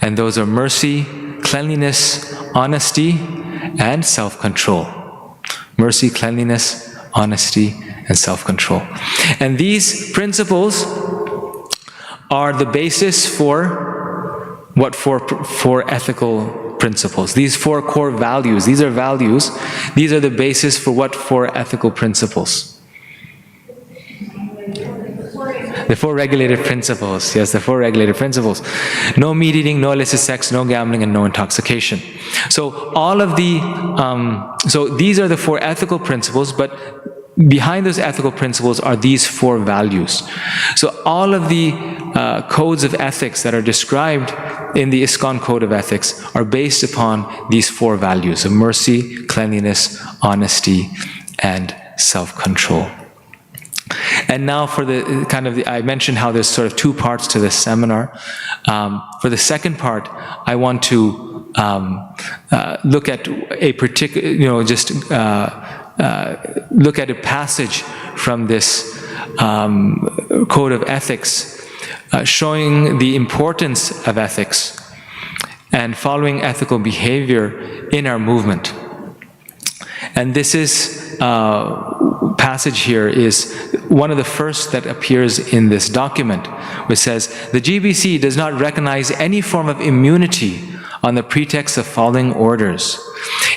And those are mercy, cleanliness, honesty, and self-control. Mercy, cleanliness, honesty, and self-control. And these principles are the basis for what? For ethical principles. These 4 core values, these are values, these are the basis for what? For ethical principles. The 4 regulated principles, yes, the 4 regulated principles. No meat eating, no illicit sex, no gambling, and no intoxication. So all of the, so these are the 4 ethical principles, but behind those ethical principles are these 4 values. So all of the codes of ethics that are described in the ISKCON Code of Ethics are based upon these 4 values of mercy, cleanliness, honesty, and self-control. And now for the kind of, I mentioned how there's sort of 2 parts to this seminar. For the second part, I want to look at a particular, look at a passage from this code of ethics showing the importance of ethics and following ethical behavior in our movement. And this is, passage here is one of the first that appears in this document, which says, the GBC does not recognize any form of immunity on the pretext of following orders.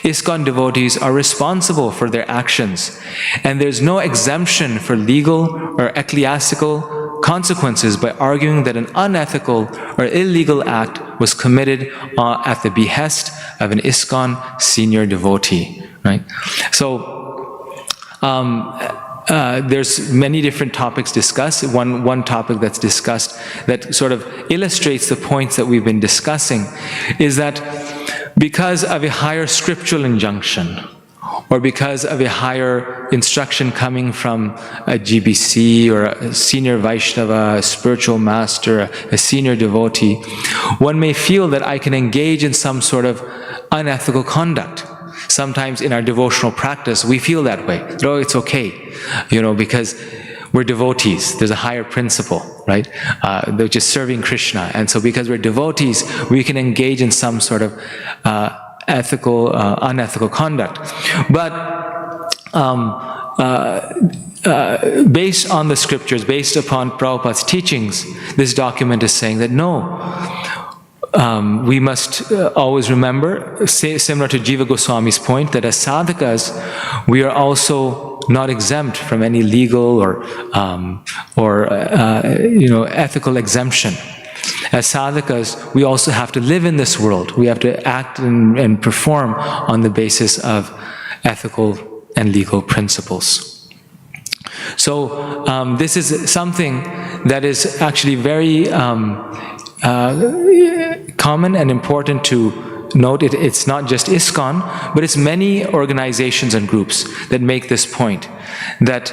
ISKCON devotees are responsible for their actions, and there's no exemption for legal or ecclesiastical consequences by arguing that an unethical or illegal act was committed at the behest of an ISKCON senior devotee, right? So, there's many different topics discussed. One topic that's discussed that sort of illustrates the points that we've been discussing is that because of a higher scriptural injunction or because of a higher instruction coming from a GBC or a senior Vaishnava, a spiritual master, a senior devotee, one may feel that I can engage in some sort of unethical conduct. Sometimes in our devotional practice, we feel that way. Oh, it's okay, because we're devotees. There's a higher principle, right? They're just serving Krishna. And so because we're devotees, we can engage in some sort of ethical, unethical conduct. But based on the scriptures, based upon Prabhupada's teachings, this document is saying that no, we must always remember, similar to Jiva Goswami's point, that as sadhakas, we are also not exempt from any legal or ethical exemption. As sadhakas, we also have to live in this world. We have to act and perform on the basis of ethical and legal principles. So this is something that is actually very common and important to note. It's not just ISKCON, but it's many organizations and groups that make this point, that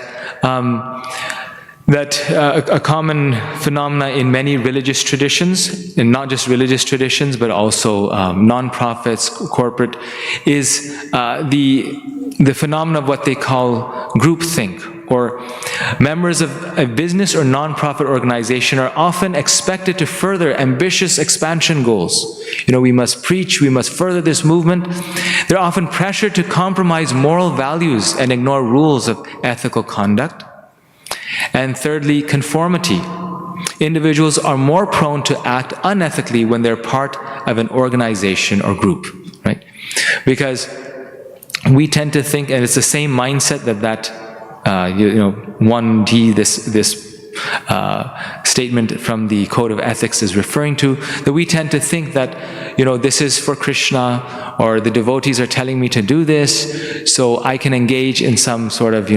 a common phenomena in many religious traditions, and not just religious traditions, but also non-profits, corporate, is the phenomenon of what they call groupthink, or members of a business or non-profit organization are often expected to further ambitious expansion goals. We must preach, we must further this movement. They're often pressured to compromise moral values and ignore rules of ethical conduct. And thirdly, conformity. Individuals are more prone to act unethically when they're part of an organization or group, right? Because we tend to think, and it's the same mindset that 1D, this statement from the Code of Ethics is referring to, that we tend to think that, this is for Krishna, or the devotees are telling me to do this, so I can engage in some sort of,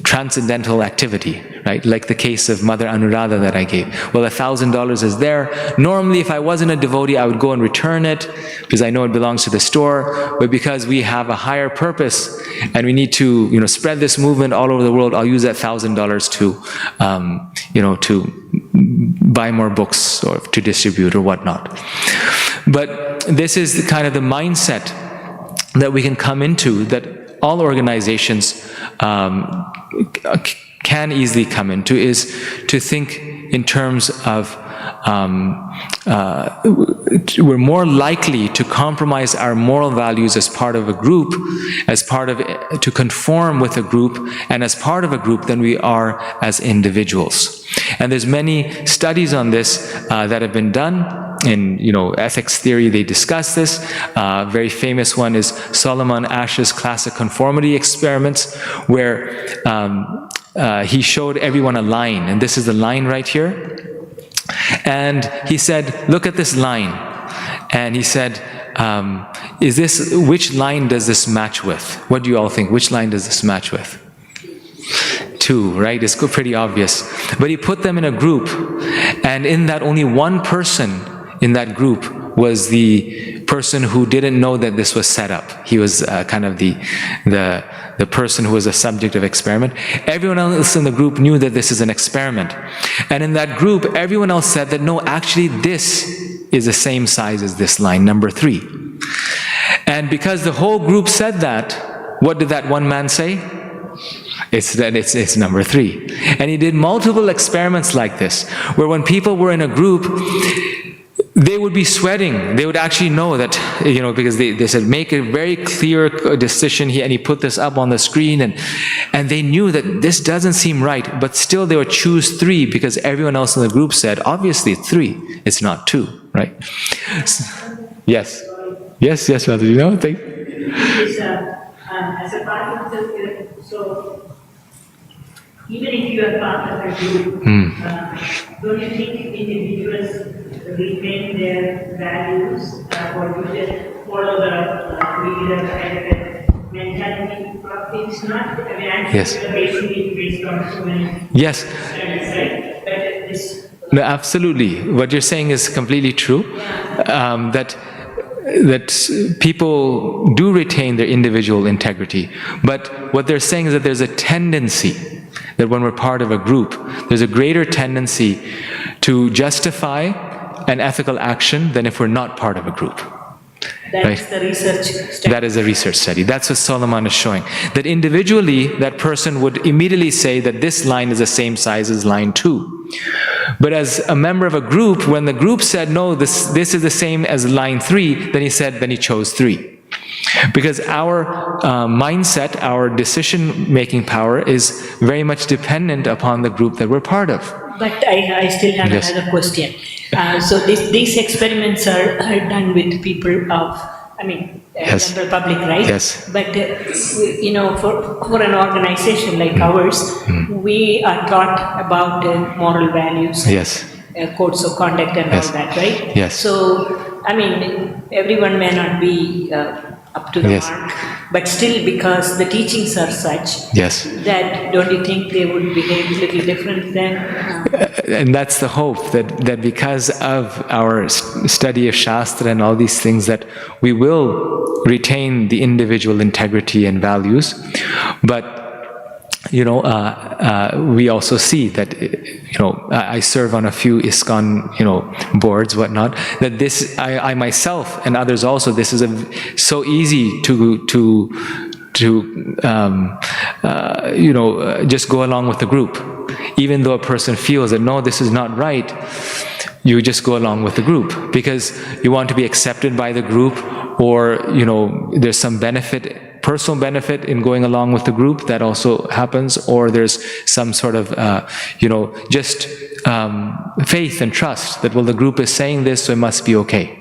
transcendental activity, right? Like the case of Mother Anuradha that I gave. Well, $1,000 is there. Normally, if I wasn't a devotee, I would go and return it because I know it belongs to the store. But because we have a higher purpose and we need to, spread this movement all over the world, I'll use that $1,000 to, to buy more books or to distribute or whatnot. But this is the kind of the mindset that we can come into, that all organizations can easily come into, is to think in terms of we're more likely to compromise our moral values as part of a group, to conform with a group and as part of a group than we are as individuals. And there's many studies on this that have been done. In ethics theory, they discuss this. Very famous one is Solomon Asch's classic conformity experiments, where he showed everyone a line, and this is the line right here. And he said, look at this line. And he said, which line does this match with? What do you all think? Which line does this match with? 2, right? It's pretty obvious. But he put them in a group, and in that only one person in that group was the person who didn't know that this was set up. He was kind of the person who was a subject of experiment. Everyone else in the group knew that this is an experiment. And in that group, everyone else said that, no, actually this is the same size as this line, number 3. And because the whole group said that, what did that one man say? It's number 3. And he did multiple experiments like this, where when people were in a group, they would be sweating. They would actually know that, because they said, make a very clear decision here, and he put this up on the screen, and they knew that this doesn't seem right, but still they would choose 3 because everyone else in the group said, obviously it's 3, it's not 2, right? Yes, Mother, thank you. As a part of the, so even if you are part of a group, don't you think individuals retain their values, or you just follow the leader mentality? It's not, Yes. basically based on so many Yes. studies, right? But this, No, absolutely. What you're saying is completely true. That people do retain their individual integrity, but what they're saying is that there's a tendency that when we're part of a group, there's a greater tendency to justify an ethical action than if we're not part of a group. that's the research study. That is a research study. That's what Solomon is showing. That individually, that person would immediately say that this line is the same size as line 2. But as a member of a group, when the group said, no, this is the same as line 3, then he chose 3. Because our mindset, our decision-making power is very much dependent upon the group that we're part of. But I still have Yes. another question. So these experiments are done with people of, Yes. general public, right? Yes. But, for an organization like ours, we are taught about moral values. Yes. Codes of conduct and Yes. all that, right? Yes. So, everyone may not be up to the Yes. mark, but still, because the teachings are such, Yes. that don't you think they would behave a little different than? And that's the hope, that because of our study of Shastra and all these things, that we will retain the individual integrity and values. But, we also see that, I serve on a few ISKCON, boards, whatnot, that this, I myself and others also, this is so easy to just go along with the group. Even though a person feels that, no, this is not right, you just go along with the group because you want to be accepted by the group, or, there's some personal benefit in going along with the group that also happens, or there's some sort of, just faith and trust that, well, the group is saying this, so it must be okay.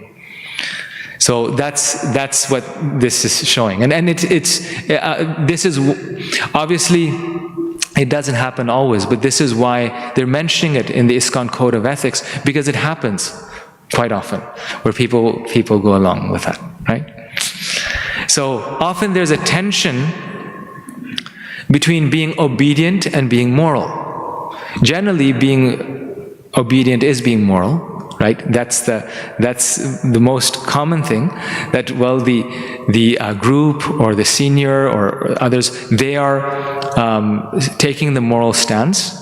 So that's what this is showing, and this is obviously, it doesn't happen always, but this is why they're mentioning it in the ISKCON Code of Ethics, because it happens quite often where people go along with that, right? So often there's a tension between being obedient and being moral. generally being obedient is being moral, right? That's the most common thing, that, well, the group or the senior or others, they are taking the moral stance,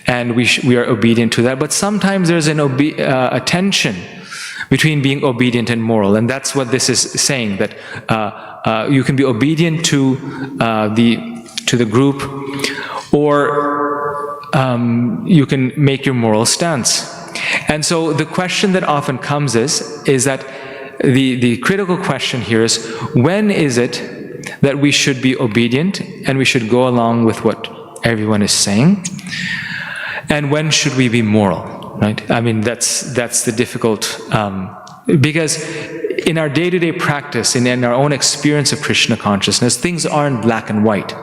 and we are obedient to that. But sometimes there's a tension between being obedient and moral, and that's what this is saying, that you can be obedient to the group, or you can make your moral stance. And so the question that often comes is that the critical question here is, when is it that we should be obedient and we should go along with what everyone is saying, and when should we be moral, right? I mean, that's the difficult, because in our day-to-day practice, in our own experience of Krishna consciousness, things aren't black and white.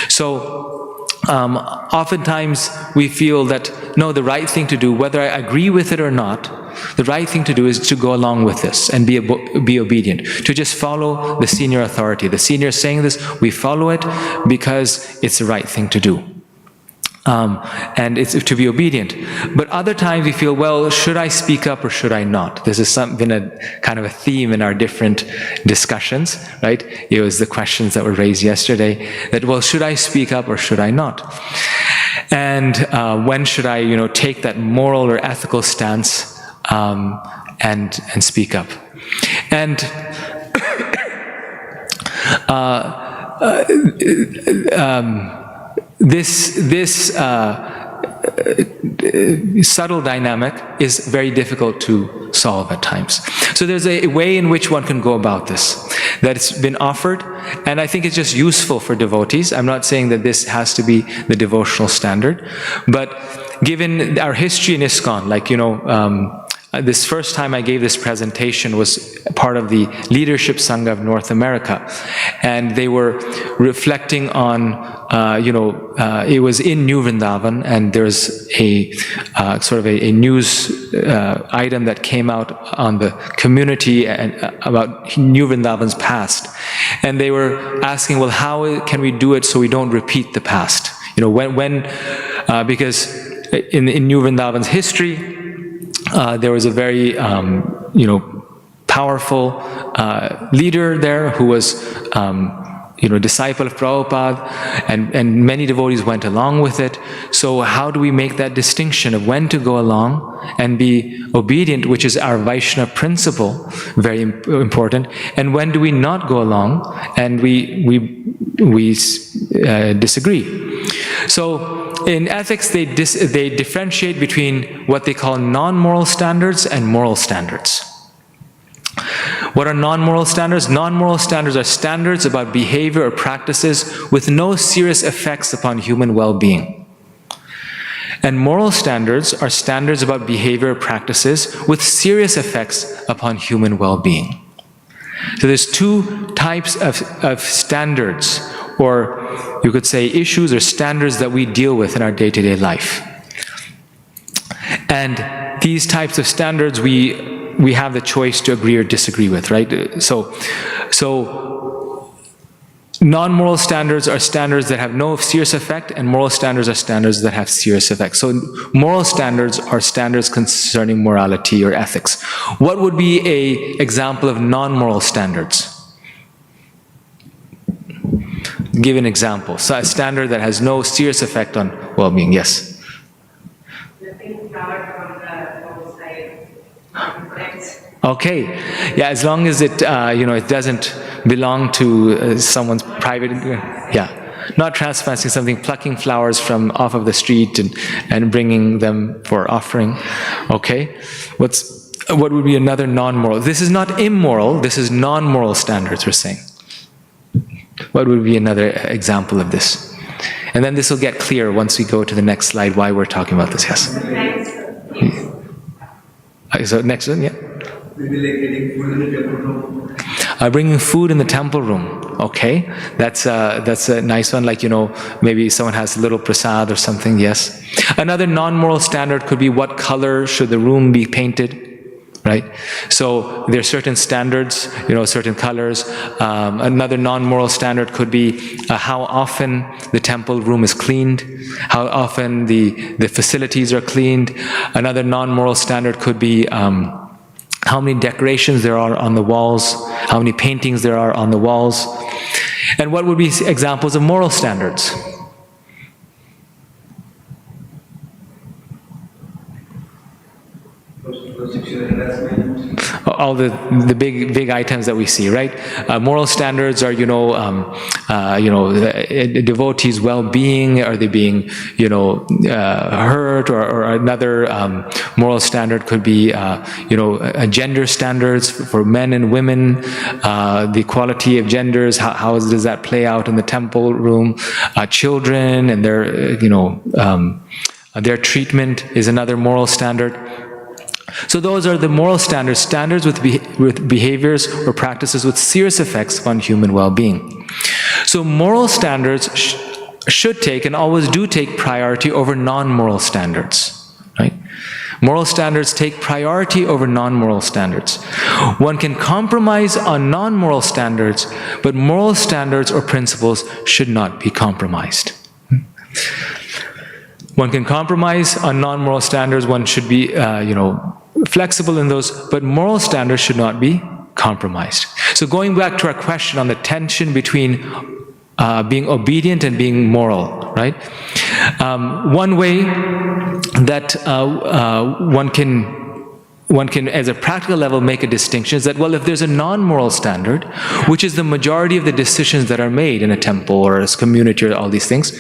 So oftentimes we feel that, no, the right thing to do, whether I agree with it or not, the right thing to do is to go along with this and be obedient, to just follow the senior authority. The senior is saying this, we follow it because it's the right thing to do. And it's to be obedient. But other times we feel, well, should I speak up or should I not? This has been a kind of a theme in our different discussions, right? It was the questions that were raised yesterday, that, well, should I speak up or should I not? And when should I, take that moral or ethical stance and speak up? And this subtle dynamic is very difficult to solve at times. So there's a way in which one can go about this that's been offered, and I think it's just useful for devotees. I'm not saying that this has to be the devotional standard, but given our history in ISKCON, this first time I gave this presentation was part of the Leadership Sangha of North America, and they were reflecting on, it was in New Vrindavan, and there's a sort of a news item that came out on the community and about New Vrindavan's past, and they were asking, well, how can we do it so we don't repeat the past? Because in New Vrindavan's history, there was a very, powerful leader there who was, disciple of Prabhupada, and many devotees went along with it. So how do we make that distinction of when to go along and be obedient, which is our Vaishnava principle, very important, and when do we not go along and we disagree? So in ethics, they differentiate between what they call non-moral standards and moral standards. What are non-moral standards? Non-moral standards are standards about behavior or practices with no serious effects upon human well-being. And moral standards are standards about behavior or practices with serious effects upon human well-being. So there's two types of standards, or you could say issues or standards that we deal with in our day-to-day life. And these types of standards we have the choice to agree or disagree with, right? So non-moral standards are standards that have no serious effect, and moral standards are standards that have serious effect. So moral standards are standards concerning morality or ethics. What would be an example of non-moral standards? Give an example. So a standard that has no serious effect on well-being. Yes? Okay. Yeah, as long as it, it doesn't belong to someone's private, not transplanting something, plucking flowers from off of the street and bringing them for offering. Okay. What would be another non-moral? This is not immoral, this is non-moral standards we're saying. What would be another example of this? And then this will get clear once we go to the next slide why we're talking about this. Yes? So next one, yeah. Maybe like getting food in the temple room. Bringing food in the temple room. Okay, that's a nice one. Like, maybe someone has a little prasad or something. Yes. Another non-moral standard could be what color should the room be painted. right? So there are certain standards, certain colors. Another non-moral standard could be how often the temple room is cleaned, how often the facilities are cleaned. Another non-moral standard could be how many decorations there are on the walls, how many paintings there are on the walls. And what would be examples of moral standards? Sexual harassment. All the big items that we see, right? Moral standards are, a devotee's well-being. Are they being, hurt? Or another moral standard could be, gender standards for men and women, the equality of genders. How does that play out in the temple room? Children and their treatment is another moral standard. So those are the moral standards, with behaviors or practices with serious effects on human well-being. So moral standards should take and always do take priority over non-moral standards, right? Moral standards take priority over non-moral standards. One can compromise on non-moral standards, but moral standards or principles should not be compromised. One can compromise on non-moral standards. One should be, flexible in those, but moral standards should not be compromised. So going back to our question on the tension between being obedient and being moral, right? One way that one can, as a practical level, make a distinction is that, well, if there's a non-moral standard, which is the majority of the decisions that are made in a temple or a community or all these things,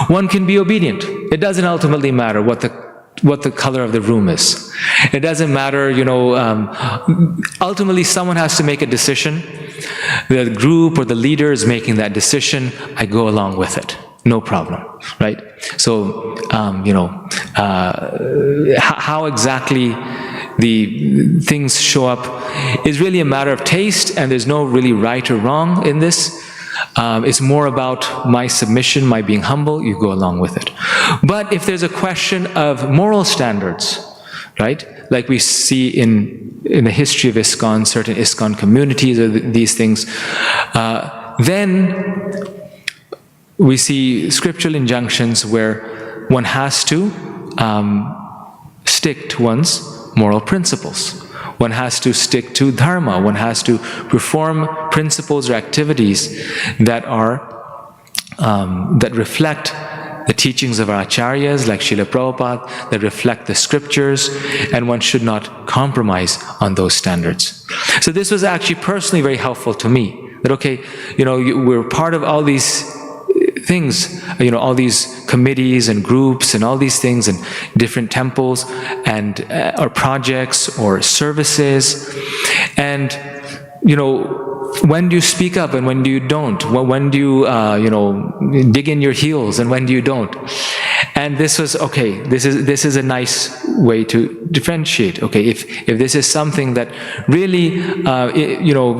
one can be obedient. It doesn't ultimately matter what the color of the room is. It doesn't matter, ultimately someone has to make a decision. The group or the leader is making that decision. I go along with it. No problem, right? So, how exactly the things show up is really a matter of taste, and there's no really right or wrong in this. It's more about my submission, my being humble, you go along with it. But if there's a question of moral standards, right, like we see in the history of ISKCON, certain ISKCON communities or these things, then we see scriptural injunctions where one has to stick to one's moral principles. One has to stick to dharma. One has to perform principles or activities that are that reflect the teachings of our acharyas, like Srila Prabhupada, that reflect the scriptures, and one should not compromise on those standards. So this was actually personally very helpful to me. That okay, we're part of all these things, all these committees and groups and all these things and different temples and or projects or services, and when do you speak up and when do you don't? When do you dig in your heels and when do you don't? And this was okay. This is a nice way to differentiate. Okay, if this is something that really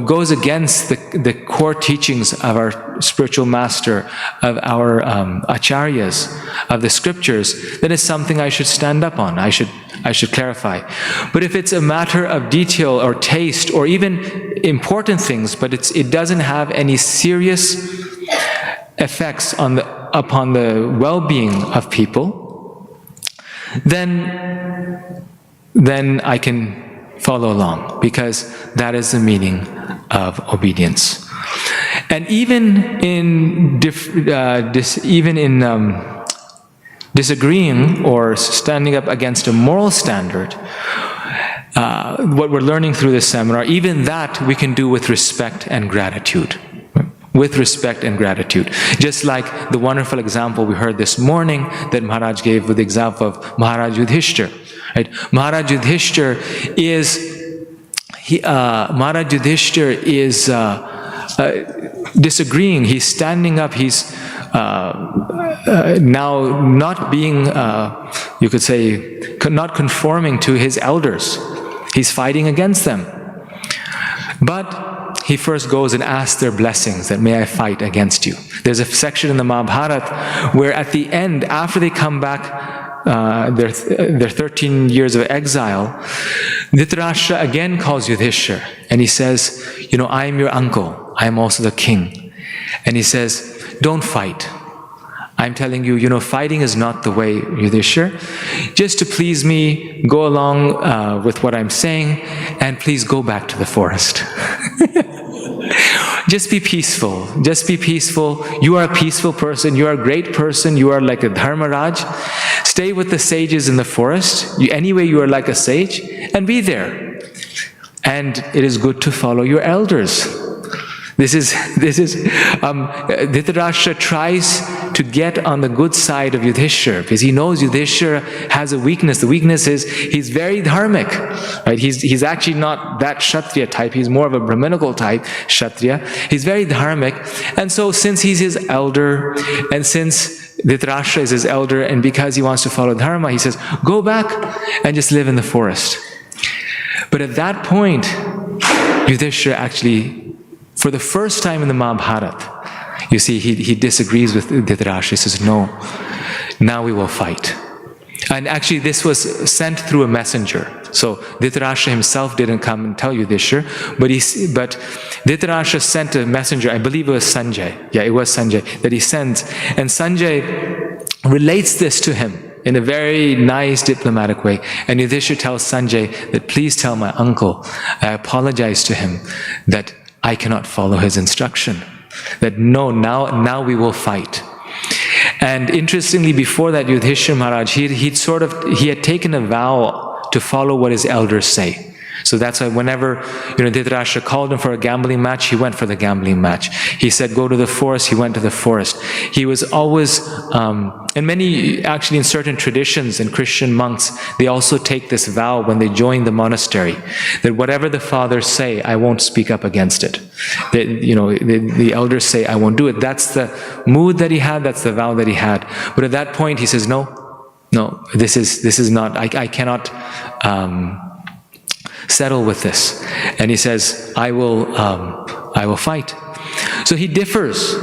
goes against the core teachings of our spiritual master, of our acharyas, of the scriptures, then it's something I should stand up on. I should clarify. But if it's a matter of detail or taste or even important things, but it doesn't have any serious effects upon the well-being of people, then I can follow along, because that is the meaning of obedience. And even in disagreeing or standing up against a moral standard, what we're learning through this seminar, even that we can do with respect and gratitude. With respect and gratitude. Just like the wonderful example we heard this morning that Maharaj gave with the example of Maharaj Yudhishthir. Right? Maharaj Yudhishthir is disagreeing. He's standing up. He's now not being, you could say, not conforming to his elders. He's fighting against them. But he first goes and asks their blessings, that may I fight against you. There's a section in the Mahabharata where at the end, after they come back, their 13 years of exile, Dhritarashtra again calls Yudhishthira and he says, I am your uncle. I am also the king. And he says, don't fight. I'm telling you, fighting is not the way, Yudhishthira. Just to please me, go along with what I'm saying, and please go back to the forest. Just be peaceful. Just be peaceful. You are a peaceful person. You are a great person. You are like a Dharmaraj. Stay with the sages in the forest. Anyway, you are like a sage, and be there. And it is good to follow your elders. This is Dhritarashtra tries to get on the good side of Yudhishthira because he knows Yudhishthira has a weakness. The weakness is he's very dharmic, right? He's actually not that Kshatriya type. He's more of a Brahminical type Kshatriya. He's very dharmic, and so since he's his elder, and since Dhritarashtra is his elder, and because he wants to follow dharma, he says, "Go back and just live in the forest." But at that point, Yudhishthira actually, for the first time in the Mahabharata, you see, he disagrees with Dhritarashtra. He says, no, now we will fight. And actually, this was sent through a messenger. So Dhritarashtra himself didn't come and tell Yudhishthira, but Dhritarashtra sent a messenger, I believe it was Sanjay. Yeah, it was Sanjay that he sends. And Sanjay relates this to him in a very nice diplomatic way. And Yudhishthira tells Sanjay that please tell my uncle, I apologize to him that I cannot follow his instruction. That no, now we will fight. And interestingly, before that, Yudhishthira Maharaj, he had taken a vow to follow what his elders say. So that's why whenever Dhritarashtra called him for a gambling match, he went for the gambling match. He said, go to the forest, he went to the forest. He was always, and many, actually in certain traditions and Christian monks, they also take this vow when they join the monastery, that whatever the fathers say, I won't speak up against it. The elders say, I won't do it. That's the mood that he had, that's the vow that he had. But at that point, he says, no, this is not, I cannot settle with this. And he says, I will fight. So he differs,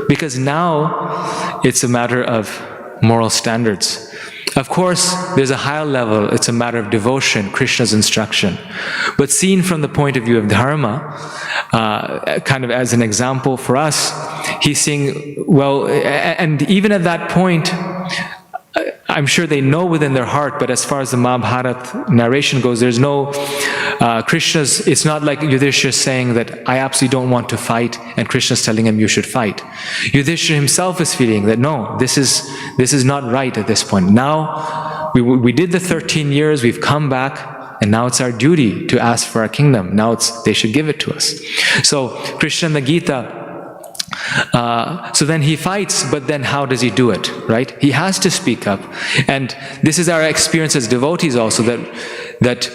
because now it's a matter of moral standards. Of course, there's a higher level, it's a matter of devotion, Krishna's instruction. But seen from the point of view of dharma, kind of as an example for us, he's saying, well, and even at that point, I'm sure they know within their heart, but as far as the Mahabharata narration goes, there's no Krishna's, it's not like Yudhishthira saying that I absolutely don't want to fight, and Krishna's telling him you should fight. Yudhishthira himself is feeling that no, this is not right at this point. Now, we did the 13 years, we've come back, and now it's our duty to ask for our kingdom. Now they should give it to us. So, Krishna in the Gita, so then he fights, but then how does he do it, right? He has to speak up. And this is our experience as devotees also, that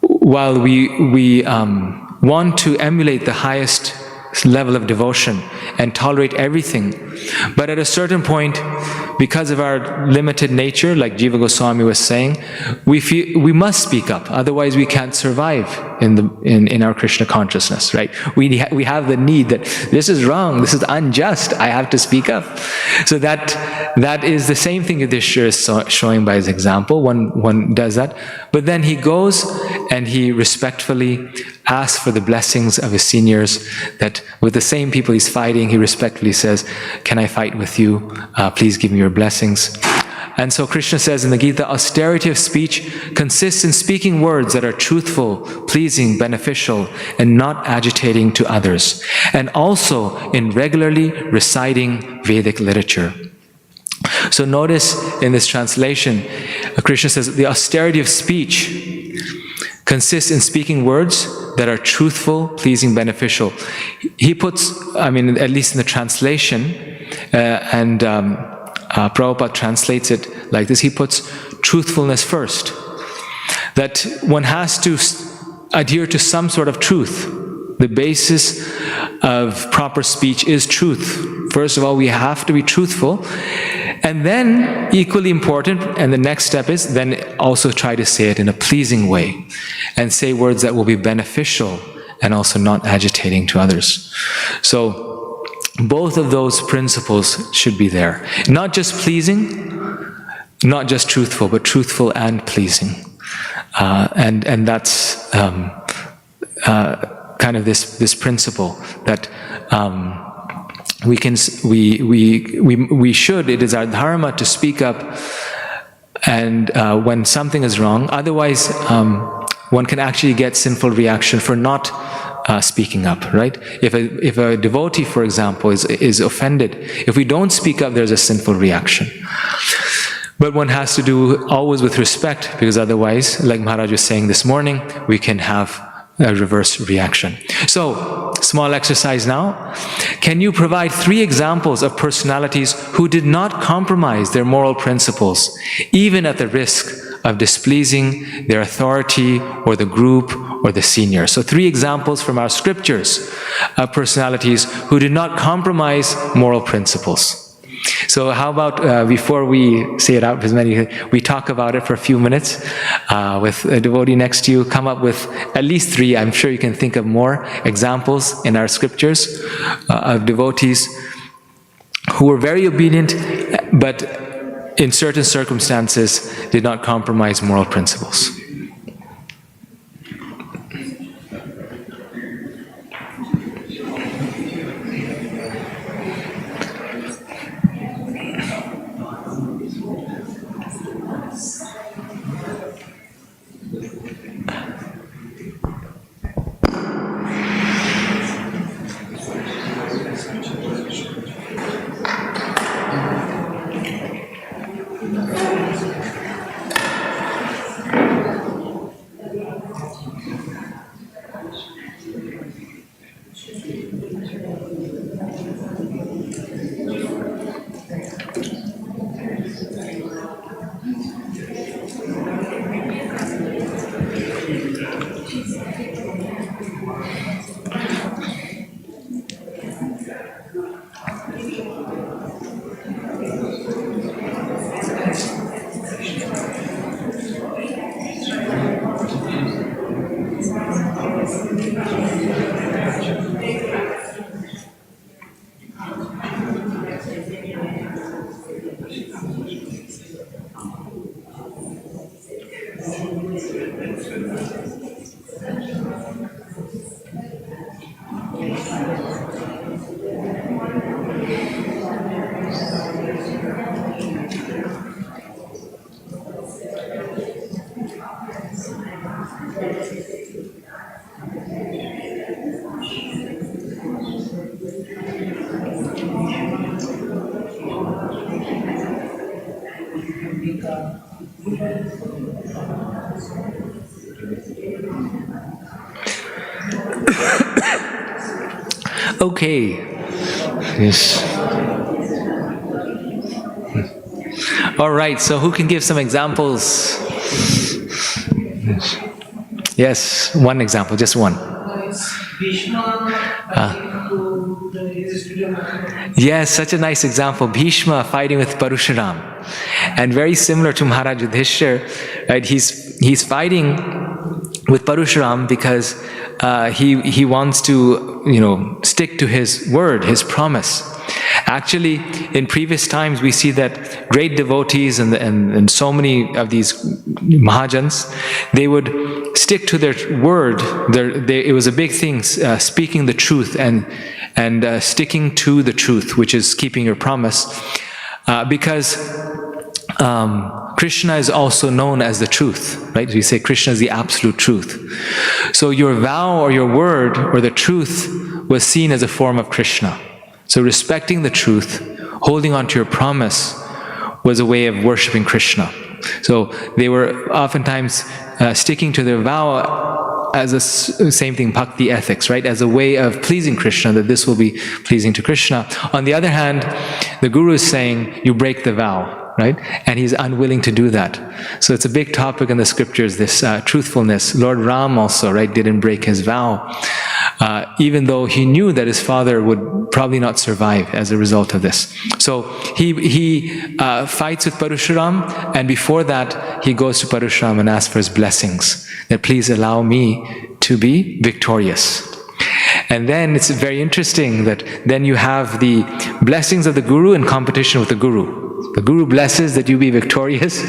while we want to emulate the highest level of devotion and tolerate everything, but at a certain point, because of our limited nature, like Jiva Goswami was saying, we feel we must speak up, otherwise we can't survive in our Krishna consciousness, right? We have the need that this is wrong, this is unjust, I have to speak up. So that is the same thing Yudhishthira is showing by his example. One does that, but then he goes and he respectfully asks for the blessings of his seniors, that with the same people he's fighting, he respectfully says, can I fight with you? Please give me your blessings. And so Krishna says in the Gita, austerity of speech consists in speaking words that are truthful, pleasing, beneficial, and not agitating to others, and also in regularly reciting Vedic literature. So notice in this translation, Krishna says the austerity of speech consists in speaking words that are truthful, pleasing, beneficial. He puts, at least in the translation, and Prabhupada translates it like this, he puts truthfulness first. That one has to adhere to some sort of truth. The basis of proper speech is truth. First of all, we have to be truthful. And then, equally important, and the next step is then also try to say it in a pleasing way. And say words that will be beneficial and also not agitating to others. So, both of those principles should be there. Not just pleasing, not just truthful, but truthful and pleasing. And that's kind of this principle that we should. It is our dharma to speak up, and when something is wrong. Otherwise, one can actually get sinful reaction for not speaking up, right? If a devotee, for example, is offended, if we don't speak up, there's a sinful reaction. But one has to do always with respect, because otherwise, like Maharaj was saying this morning, we can have a reverse reaction. So, small exercise now. Can you provide 3 examples of personalities who did not compromise their moral principles, even at the risk of displeasing their authority or the group or the senior? So 3 examples from our scriptures of personalities who did not compromise moral principles. So how about before we say it out, we talk about it for a few minutes with a devotee next to you, come up with at least 3, I'm sure you can think of more examples in our scriptures of devotees who were very obedient, but in certain circumstances did not compromise moral principles. Okay. Yes. All right, so who can give some examples? Yes, one example, just one. Yes, such a nice example. Bhishma fighting with Parashuram. And very similar to Maharaj Yudhishthira, right? He's fighting with Parashuram because he wants to, stick to his word, his promise. Actually, in previous times, we see that great devotees and so many of these Mahajans, they would stick to their word. It was a big thing, speaking the truth and sticking to the truth, which is keeping your promise, because Krishna is also known as the truth, right? We say Krishna is the absolute truth. So your vow or your word or the truth was seen as a form of Krishna. So respecting the truth, holding on to your promise, was a way of worshipping Krishna. So they were oftentimes sticking to their vow as the same thing, bhakti ethics, right? As a way of pleasing Krishna, that this will be pleasing to Krishna. On the other hand, the Guru is saying, you break the vow, right? And he's unwilling to do that. So it's a big topic in the scriptures, this truthfulness. Lord Ram also, right, didn't break his vow, even though he knew that his father would probably not survive as a result of this. So he fights with Parashuram, and before that, he goes to Parashuram and asks for his blessings, that please allow me to be victorious. And then it's very interesting that then you have the blessings of the Guru in competition with the Guru. The Guru blesses that you be victorious,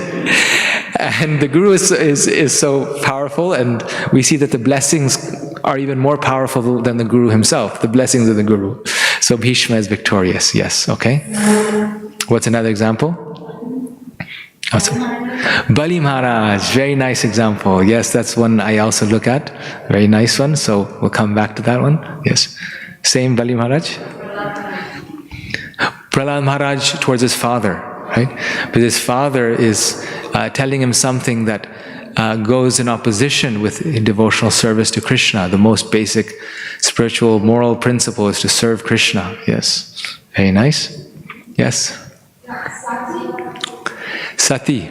And the Guru is so powerful, and we see that the blessings are even more powerful than the Guru himself, the blessings of the Guru. So Bhishma is victorious, yes, okay. What's another example? Bali Maharaj, very nice example. Yes, that's one I also look at. Very nice one, so we'll come back to that one. Yes. Same Bali Maharaj? Prahlad Maharaj towards his father, right? But his father is telling him something that goes in opposition with devotional service to Krishna. The most basic spiritual moral principle is to serve Krishna. Yes. Very nice. Yes. Sati.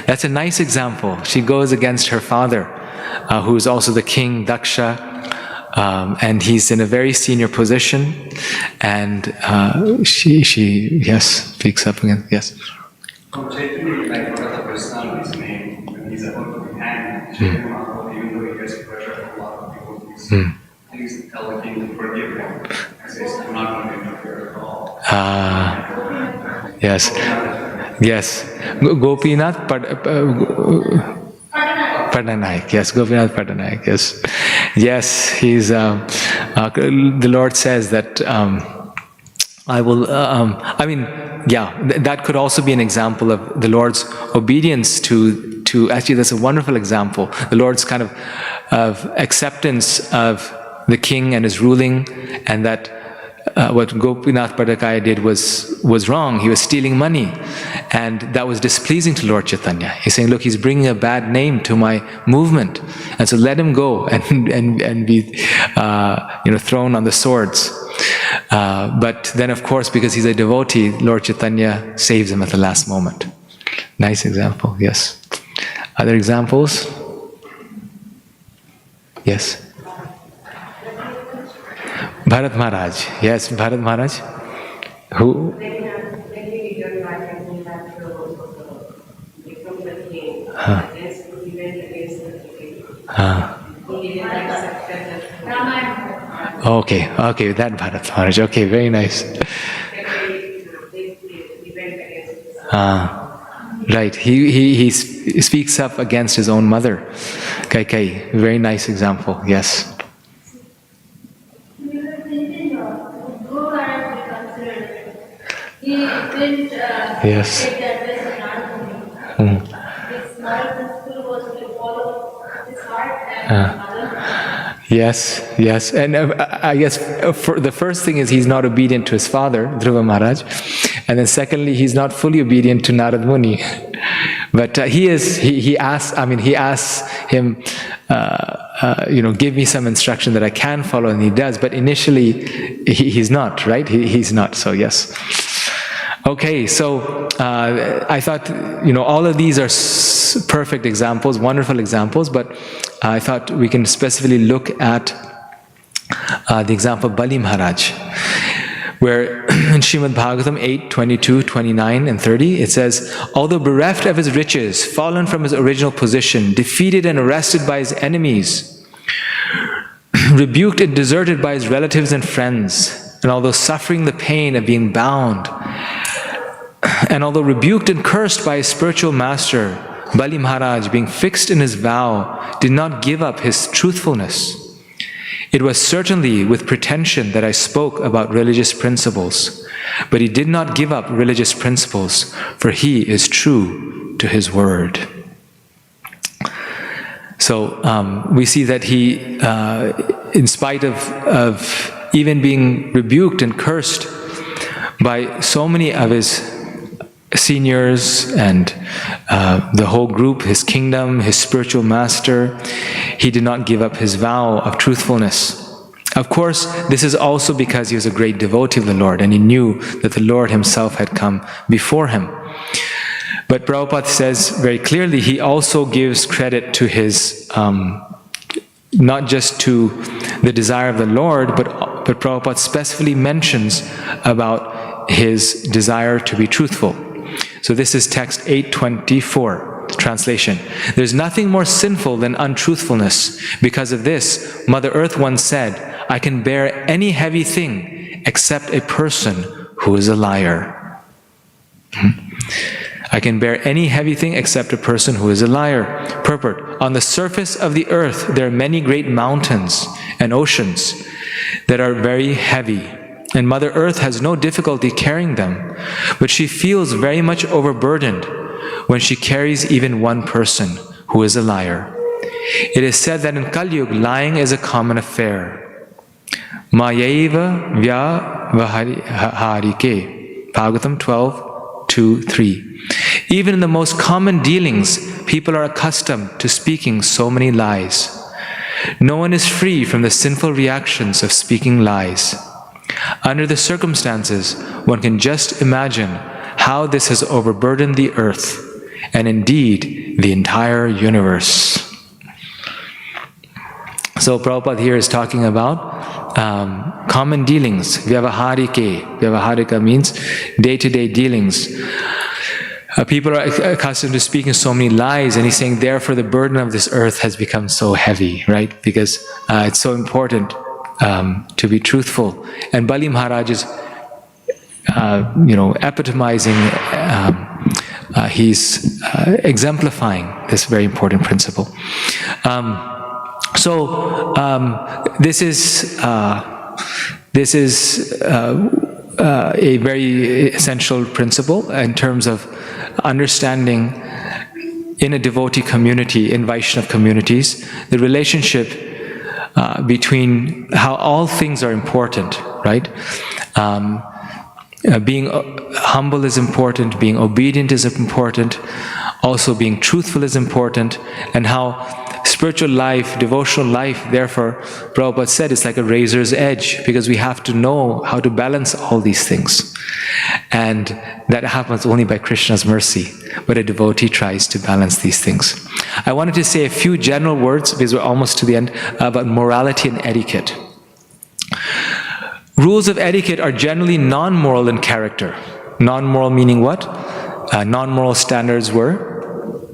That's a nice example. She goes against her father, who is also the king, Daksha, and he's in a very senior position, and she yes, speaks up again. Yes. Chaitanya, like, what are the personalities name when he's about to be hanged? Chaitanya Mahaprabhu, even though he gets pressure from a lot of people, he's tell the king to forgive him. He says, I'm not going to interfere at all. Yes. Yes. Gopinath Patanaik. Yes, Gopinath Patanaik. Yes. Yes, he's, the Lord says that, I will, I mean, yeah, that could also be an example of the Lord's obedience to actually, that's a wonderful example. The Lord's kind of acceptance of the king and his ruling, and that what Gopinath Patanaik did was wrong. He was stealing money, and that was displeasing to Lord Chaitanya. He's saying, look, he's bringing a bad name to my movement, and so let him go and be thrown on the swords. But then, of course, because he's a devotee, Lord Chaitanya saves him at the last moment. Nice example. Yes. Other examples? Yes. Bharat Maharaj. Yes, Bharat Maharaj. Who? Okay, that Bharat Maharaj. Okay, very nice. Right, he speaks up against his own mother. Kaikai, very nice example. Yes. He didn't Yes. take the advice of Narada. His moral principle was to follow his heart and mother. Yes, and I guess for the first thing is he's not obedient to his father, Dhruva Maharaj, and then secondly, he's not fully obedient to Narad Muni. But he asks him, give me some instruction that I can follow, and he does. But initially, he's not, right? He's not. So yes. Okay, so I thought, all of these are perfect examples, wonderful examples, but I thought we can specifically look at the example of Bali Maharaj, where in Srimad Bhagavatam 8, 22, 29, and 30, it says, although bereft of his riches, fallen from his original position, defeated and arrested by his enemies, rebuked and deserted by his relatives and friends, and although suffering the pain of being bound, and although rebuked and cursed by his spiritual master, Bali Maharaj, being fixed in his vow, did not give up his truthfulness. It was certainly with pretension that I spoke about religious principles, but he did not give up religious principles, for he is true to his word. So we see that he, in spite of even being rebuked and cursed by so many of his seniors and the whole group, his kingdom, his spiritual master, he did not give up his vow of truthfulness. Of course, this is also because he was a great devotee of the Lord, and he knew that the Lord himself had come before him. But Prabhupada says very clearly, he also gives credit to his, not just to the desire of the Lord, but Prabhupada specifically mentions about his desire to be truthful. So this is text 824, translation. There's nothing more sinful than untruthfulness. Because of this, Mother Earth once said, I can bear any heavy thing except a person who is a liar. I can bear any heavy thing except a person who is a liar. Purport. On the surface of the earth, there are many great mountains and oceans that are very heavy, and Mother Earth has no difficulty carrying them, but she feels very much overburdened when she carries even one person who is a liar. It is said that in Kali Yuga, lying is a common affair. Mayaiva vyavaharike. Bhagavatam 12:2-3. Even in the most common dealings, people are accustomed to speaking so many lies. No one is free from the sinful reactions of speaking lies. Under the circumstances, one can just imagine how this has overburdened the earth, and indeed the entire universe. So Prabhupada here is talking about common dealings, vyavaharike. Vyavaharika means day-to-day dealings. People are accustomed to speaking so many lies, and he's saying, therefore the burden of this earth has become so heavy, right? Because it's so important to be truthful. And Bali Maharaj is, epitomizing, he's exemplifying this very important principle. This is a very essential principle in terms of understanding in a devotee community, in Vaishnava communities, the relationship between how all things are important, right? Being humble is important, being obedient is important, also being truthful is important, and how spiritual life, devotional life, therefore, Prabhupada said it's like a razor's edge, because we have to know how to balance all these things. And that happens only by Krishna's mercy, but a devotee tries to balance these things. I wanted to say a few general words, because we're almost to the end, about morality and etiquette. Rules of etiquette are generally non-moral in character. Non-moral meaning what? Non-moral standards were?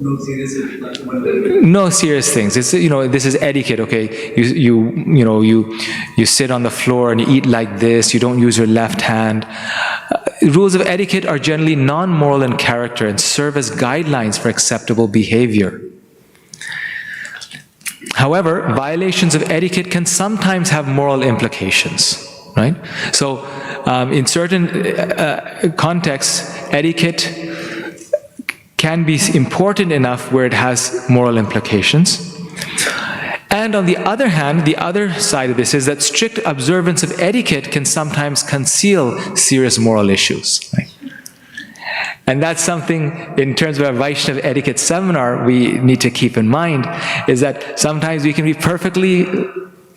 No serious things. It's, this is etiquette, okay? You sit on the floor and you eat like this, you don't use your left hand. Rules of etiquette are generally non-moral in character and serve as guidelines for acceptable behavior. However, violations of etiquette can sometimes have moral implications, right? So, in certain contexts, etiquette can be important enough where it has moral implications. And on the other hand, the other side of this is that strict observance of etiquette can sometimes conceal serious moral issues. Right? And that's something, in terms of our Vaishnava etiquette seminar, we need to keep in mind, is that sometimes we can be perfectly,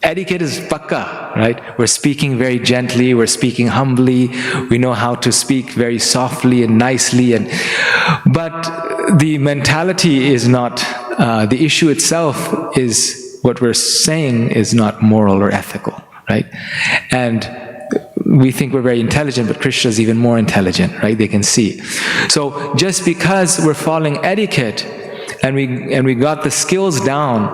etiquette is pakka, right? We're speaking very gently, we're speaking humbly, we know how to speak very softly and nicely, but the mentality is not, the issue itself is, what we're saying is not moral or ethical, right? And we think we're very intelligent, but Krishna is even more intelligent, right? They can see. So just because we're following etiquette and we got the skills down,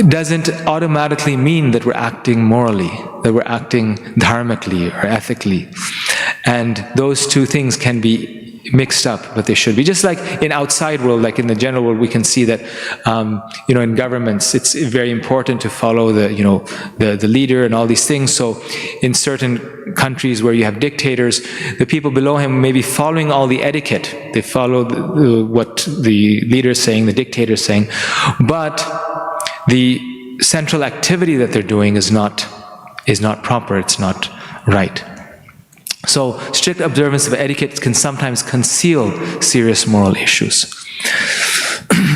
doesn't automatically mean that we're acting morally, that we're acting dharmically or ethically. And those two things can be mixed up, but they should be. Just like in outside world, like in the general world, we can see that, in governments, it's very important to follow the leader and all these things. So in certain countries where you have dictators, the people below him may be following all the etiquette. They follow what the leader is saying, the dictator is saying, but the central activity that they're doing is not proper, it's not right. So strict observance of etiquette can sometimes conceal serious moral issues.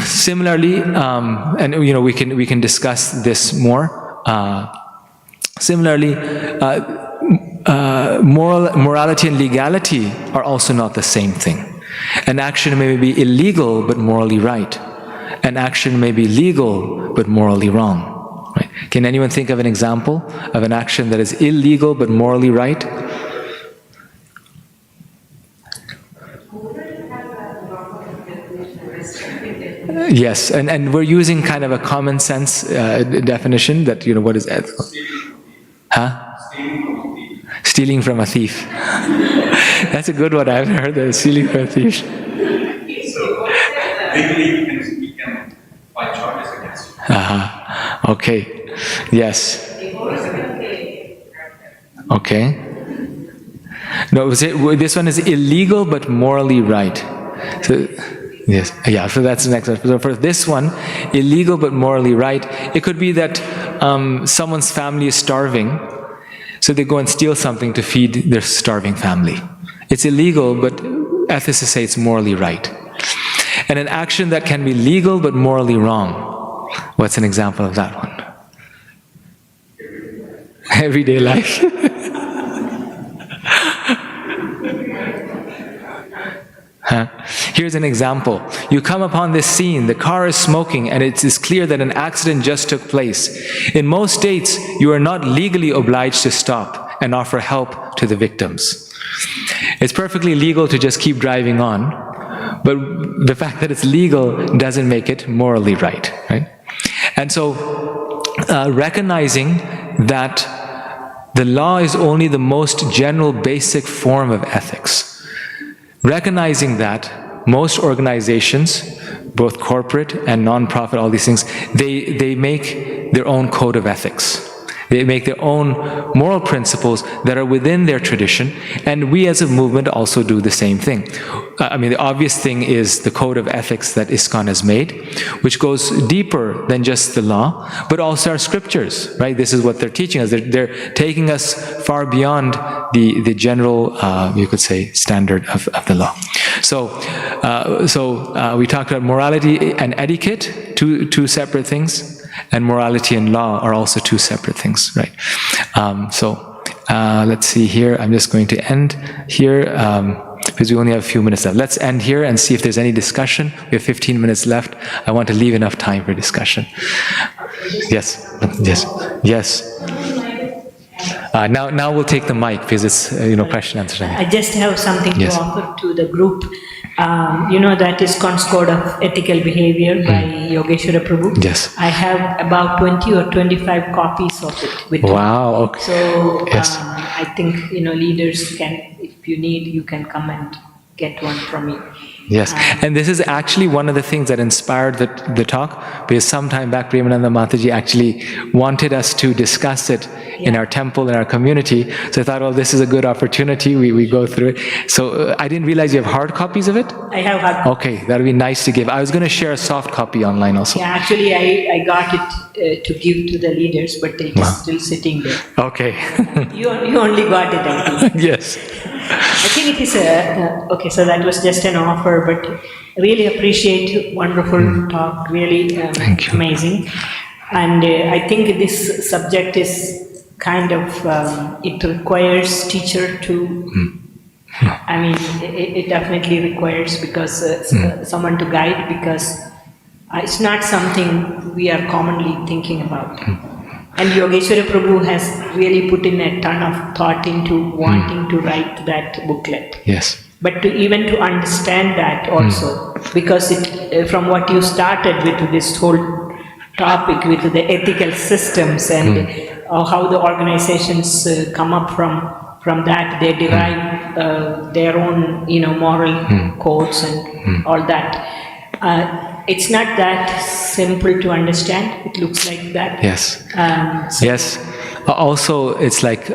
Similarly, and we can discuss this more. Similarly, morality and legality are also not the same thing. An action may be illegal but morally right. An action may be legal but morally wrong. Right? Can anyone think of an example of an action that is illegal but morally right? Yes, and we're using kind of a common sense definition that, what is ethical? Huh? Stealing from a thief. That's a good one. I haven't heard that. Silly Prathish. So, legally, we can file charges against you. Okay. Yes. Okay. No, this one is illegal but morally right. So, yes. Yeah, so that's the next one. So for this one, illegal but morally right, it could be that someone's family is starving, so they go and steal something to feed their starving family. It's illegal, but ethicists say it's morally right. And an action that can be legal but morally wrong. What's an example of that one? Everyday life. Here's an example. You come upon this scene, the car is smoking, and it is clear that an accident just took place. In most states, you are not legally obliged to stop and offer help to the victims. It's perfectly legal to just keep driving on, but the fact that it's legal doesn't make it morally right? And so, recognizing that the law is only the most general, basic form of ethics. Recognizing that most organizations, both corporate and non-profit, all these things, they make their own code of ethics. They make their own moral principles that are within their tradition, and we as a movement also do the same thing. I mean, the obvious thing is the code of ethics that ISKCON has made, which goes deeper than just the law, but also our scriptures, right? This is what they're teaching us. They're taking us far beyond the general, you could say, standard of the law. So we talked about morality and etiquette, two separate things. And morality and law are also two separate things, right? Let's see here. I'm just going to end here because we only have a few minutes left. Let's end here and see if there's any discussion. We have 15 minutes left. I want to leave enough time for discussion. Yes, yes, yes. Now we'll take the mic because it's question answer. I just have something to offer to the group. That is ISKCON's Code of Ethical Behavior by Yogeshwara Prabhu. Yes. I have about 20 or 25 copies of it with me. Wow. Okay. So yes. I think leaders can, if you need, you can come and get one from me. Yes, and this is actually one of the things that inspired the talk, because some time back Premananda Mataji actually wanted us to discuss it in our temple, in our community. So I thought, oh, this is a good opportunity, we go through it. So I didn't realize you have hard copies of it? I have hard copies. Okay, that would be nice to give. I was going to share a soft copy online also. Yeah, actually I got it to give to the leaders, but it is still sitting there. Okay. You only got it, I think. Yes. I think it is okay, so that was just an offer, but I really appreciate wonderful talk, really amazing. And I think this subject is kind of, it requires teacher to, I mean, it definitely requires because someone to guide, because it's not something we are commonly thinking about. And Yogeshwara Prabhu has really put in a ton of thought into wanting to write that booklet. Yes. But even to understand that also, because it, from what you started with this whole topic with the ethical systems and how the organizations come up from that, they derive their own, moral codes and all that. It's not that simple to understand. It looks like that. Yes. Yes. Also, it's like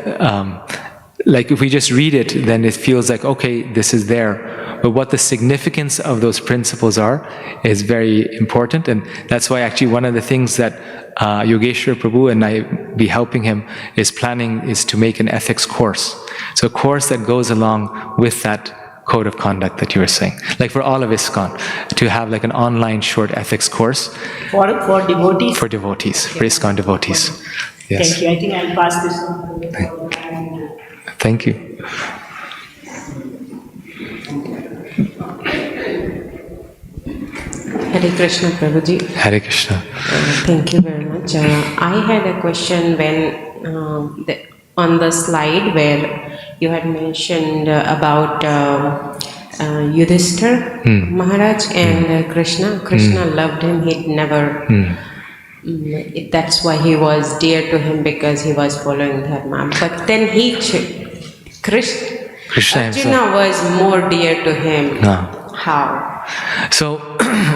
if we just read it, then it feels like, okay, this is there. But what the significance of those principles are is very important. And that's why actually one of the things that Yogeshwara Prabhu and I be helping him is to make an ethics course. So a course that goes along with that code of conduct that you were saying. Like for all of ISKCON, to have like an online short ethics course. For devotees? For devotees, for ISKCON devotees. Yes. Thank you. I think I'll pass this on. Thank you. Hare Krishna, Prabhuji. Hare Krishna. Thank you very much. I had a question when on the slide where you had mentioned about Yudhishthira Maharaj and Krishna. Krishna loved him. He'd never. That's why he was dear to him, because he was following Dharma. But then Krishna himself. Arjuna was more dear to him. No. How? So,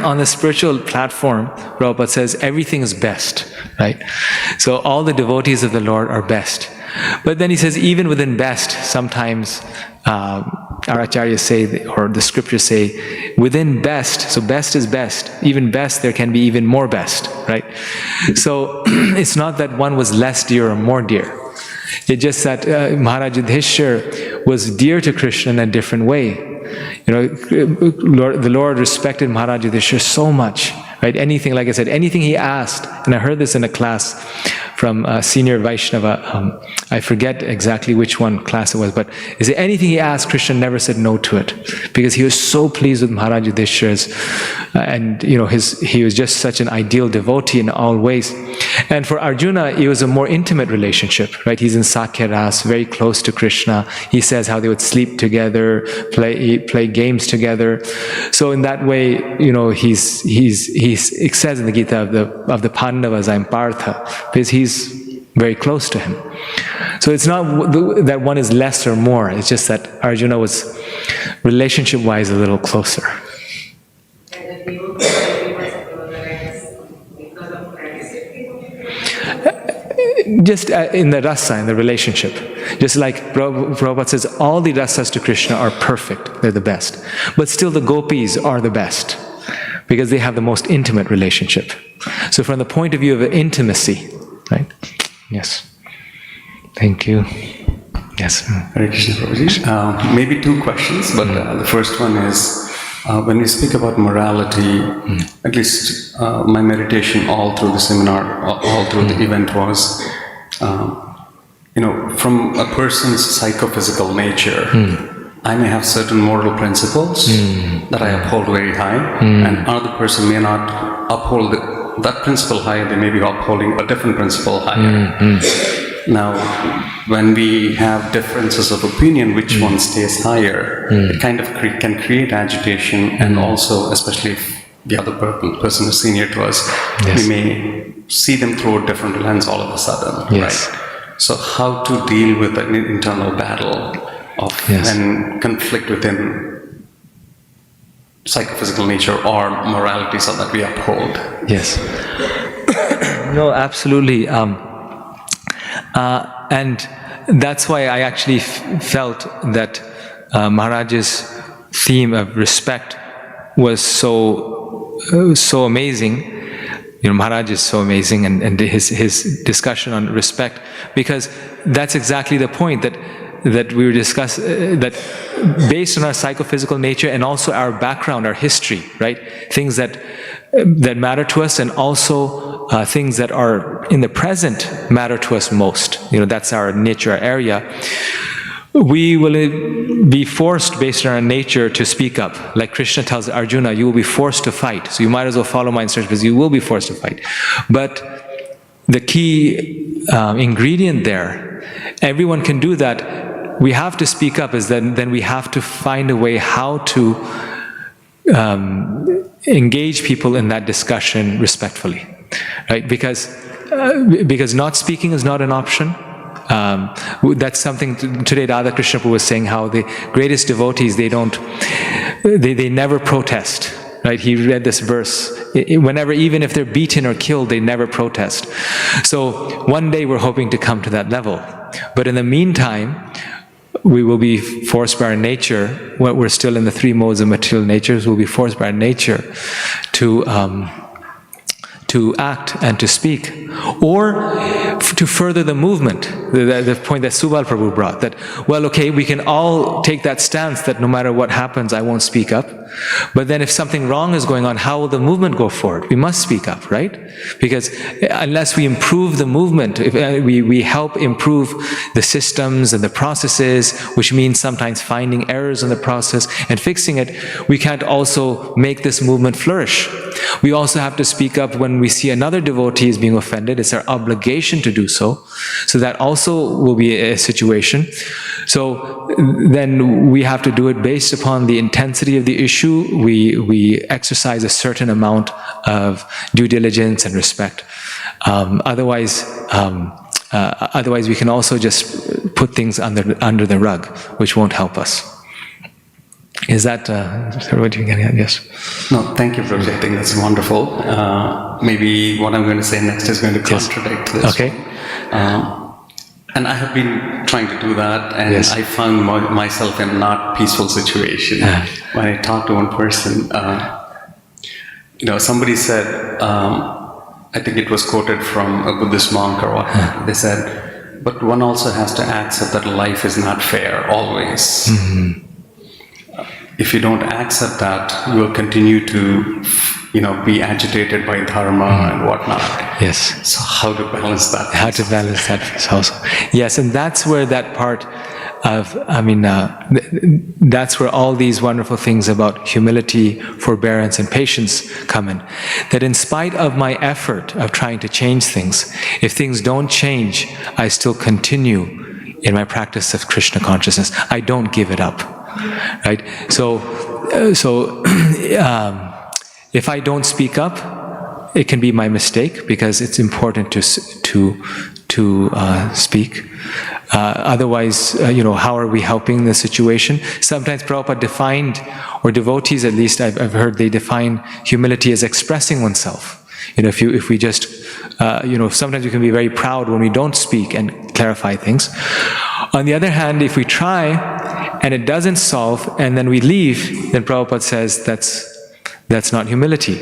on the spiritual platform, Prabhupada says everything is best, right? So, all the devotees of the Lord are best. But then he says, even within best, sometimes our acharyas say, or the scriptures say, within best, so best is best, even best, there can be even more best, right? So, it's not that one was less dear or more dear. It's just that Maharaj Yudhishthira was dear to Krishna in a different way. You know, the Lord respected Maharaj Yudhishthira so much, right? Anything, like I said, anything he asked, and I heard this in a class from a senior Vaisnava, I forget exactly which one class it was, but is there anything he asked, Krishna never said no to it, because he was so pleased with Maharaj Yudhishthira's, and you know, he was just such an ideal devotee in all ways. And for Arjuna, it was a more intimate relationship, right? He's in Sakya Ras, very close to Krishna. He says how they would sleep together, play games together. So in that way, you know, it says in the Gita of the Pandavas, I'm Partha, because he's very close to him. So it's not that one is less or more, it's just that Arjuna was relationship-wise a little closer. Just in the rasa, in the relationship. Just like Prabhupada says, all the rasas to Krishna are perfect, they're the best. But still the gopis are the best, because they have the most intimate relationship. So from the point of view of intimacy, right? Yes. Thank you. Yes. Hare Krishna Prabhuji. Maybe two questions, but the first one is, when we speak about morality, at least my meditation all through the seminar, all through the event was, you know, from a person's psychophysical nature, I may have certain moral principles that I uphold very high, and another person may not uphold that principle high, they may be upholding a different principle higher. Now, when we have differences of opinion, which one stays higher, it kind of can create agitation, and also, especially if the other person is senior to us, we may see them through a different lens all of a sudden, right? So how to deal with an internal battle of and conflict within psychophysical nature or morality so that we uphold? Yes. No, absolutely. And that's why I actually felt that Maharaj's theme of respect was so amazing. You know, Maharaj is so amazing, and his discussion on respect, because that's exactly the point that we were discussing, that based on our psychophysical nature and also our background, our history, right? Things that matter to us, and also things that are in the present matter to us most. You know, that's our niche, our area. We will be forced, based on our nature, to speak up. Like Krishna tells Arjuna, you will be forced to fight. So you might as well follow my instructions, because you will be forced to fight. But the key ingredient there, everyone can do that. We have to speak up, is that then we have to find a way how to engage people in that discussion respectfully, right? Because not speaking is not an option. That's something today Radha Krishna Prabhu was saying, how the greatest devotees, they never protest, right? He read this verse, whenever, even if they're beaten or killed, they never protest. So one day we're hoping to come to that level. But in the meantime, we will be forced by our nature, we're still in the three modes of material natures, we'll be forced by our nature to act and to speak, or to further the movement, the point that Subal Prabhu brought, that, well, okay, we can all take that stance that no matter what happens, I won't speak up. But then if something wrong is going on, how will the movement go forward? We must speak up, right? Because unless we improve the movement, if we help improve the systems and the processes, which means sometimes finding errors in the process and fixing it, we can't also make this movement flourish. We also have to speak up when we see another devotee is being offended. It's our obligation to do so. So that also will be a situation. So then we have to do it based upon the intensity of the issue. We exercise a certain amount of due diligence and respect. Otherwise, Otherwise, we can also just put things under the rug, which won't help us. Is that what you're getting at? Yes. No, thank you, Prabhuji. I think that's wonderful. Maybe what I'm going to say next is going to contradict this. Okay. And I have been trying to do that, and Yes. I found myself in a not peaceful situation. When I talked to one person, somebody said, I think it was quoted from a Buddhist monk or what. They said, but one also has to accept that life is not fair always. If you don't accept that, you will continue to, be agitated by dharma and whatnot. Yes. So how to balance that? How to balance that also. Yes, and that's where that part of, that's where all these wonderful things about humility, forbearance, and patience come in. That in spite of my effort of trying to change things, if things don't change, I still continue in my practice of Krishna consciousness. I don't give it up, right? So if I don't speak up, it can be my mistake because it's important to speak. Otherwise, how are we helping the situation? Sometimes Prabhupada defined, or devotees at least, I've heard they define humility as expressing oneself. If we just, sometimes we can be very proud when we don't speak and clarify things. On the other hand, if we try and it doesn't solve and then we leave, then Prabhupada says that's not humility,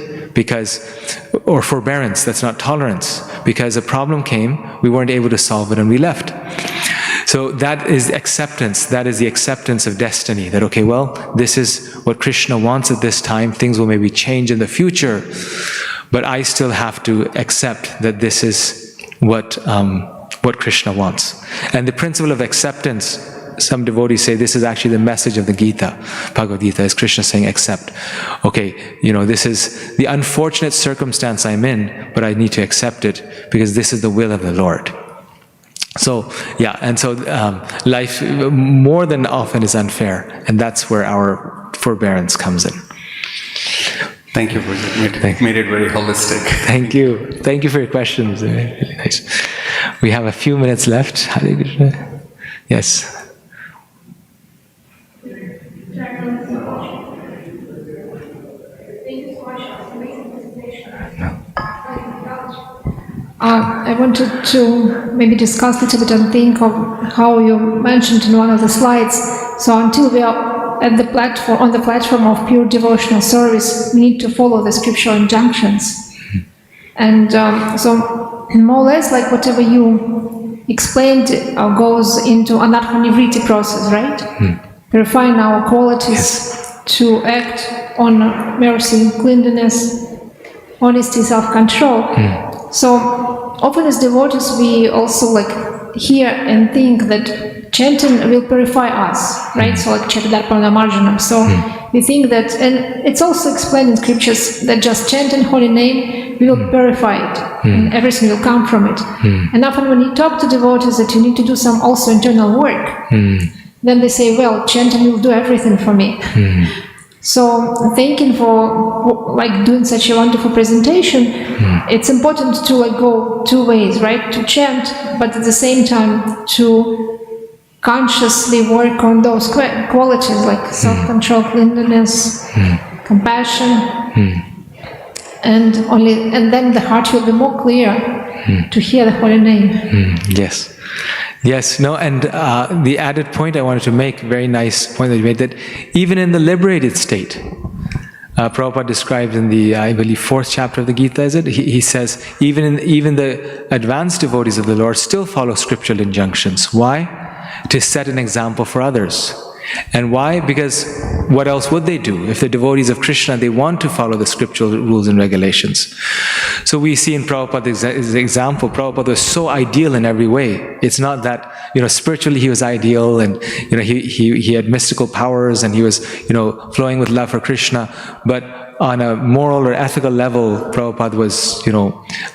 or forbearance, that's not tolerance, because a problem came, we weren't able to solve it and we left. So that is acceptance, that is the acceptance of destiny, that okay, well, this is what Krishna wants at this time, things will maybe change in the future, but I still have to accept that this is what Krishna wants. And the principle of acceptance, some devotees say this is actually the message of the Gita, Bhagavad Gita, is Krishna saying accept. Okay, this is the unfortunate circumstance I'm in, but I need to accept it because this is the will of the Lord. So, yeah, and so life more than often is unfair, and that's where our forbearance comes in. Thank you for that. Made it very holistic. Thank you. Thank you for your questions. Really nice. We have a few minutes left. Hare Krishna. Yes. I wanted to maybe discuss a little bit and think of how you mentioned in one of the slides. So until we are at the platform, on the platform of pure devotional service, we need to follow the scriptural injunctions. And so more or less like whatever you explained goes into anartha-nivriti process, right? Purifying our qualities to act on mercy, cleanliness, honesty, self-control. So often as devotees we also hear and think that chanting will purify us, right? So Chetadarpana Marjanam. So we think that, and it's also explained in scriptures that just chanting holy name will purify it, and everything will come from it. And often when you talk to devotees that you need to do some also internal work, then they say, well, chanting will do everything for me. So thanking for doing such a wonderful presentation. It's important to go two ways, right? To chant, but at the same time to consciously work on those qualities like self-control, cleanliness, compassion, and then the heart will be more clear to hear the holy name. Yes. Yes, no, and the added point I wanted to make, very nice point that you made, that even in the liberated state, Prabhupada describes in the, I believe, 4th chapter of the Gita, is it? He says, even the advanced devotees of the Lord still follow scriptural injunctions. Why? To set an example for others. And why? Because what else would they do? If they're devotees of Krishna, they want to follow the scriptural rules and regulations. So we see in Prabhupada's example, Prabhupada was so ideal in every way. It's not that, spiritually he was ideal and, he had mystical powers and he was, flowing with love for Krishna. But on a moral or ethical level, Prabhupada was,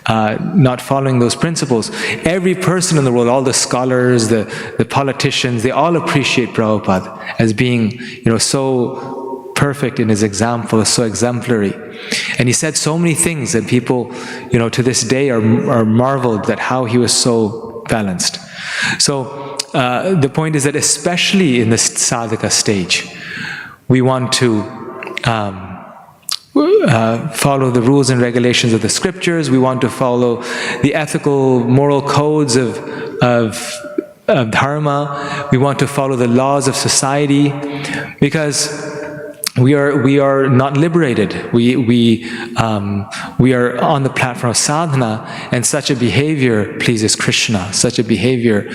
not following those principles. Every person in the world, all the scholars, the politicians, they all appreciate Prabhupada as being, so perfect in his example, so exemplary. And he said so many things that people, to this day are marveled at how he was so balanced. So the point is that especially in the sadhaka stage, we want to follow the rules and regulations of the scriptures. We want to follow the ethical, moral codes of dharma. We want to follow the laws of society, because we are not liberated. We are on the platform of sadhana, and such a behavior pleases Krishna. Such a behavior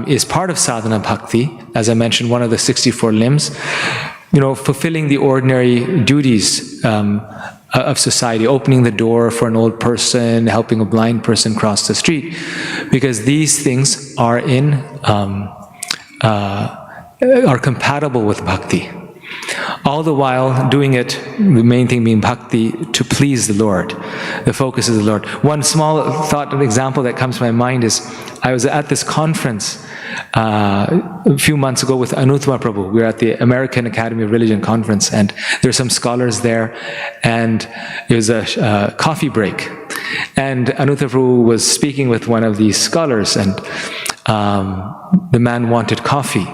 is part of sadhana bhakti. As I mentioned, one of the 64 limbs. Fulfilling the ordinary duties of society, opening the door for an old person, helping a blind person cross the street, because these things are compatible with bhakti. All the while doing it, the main thing being bhakti, to please the Lord. The focus is the Lord. One small thought and example that comes to my mind is, I was at this conference a few months ago with Anuttama Prabhu. We were at the American Academy of Religion conference, and there were some scholars there, and it was a coffee break. And Anuttama Prabhu was speaking with one of these scholars, and the man wanted coffee.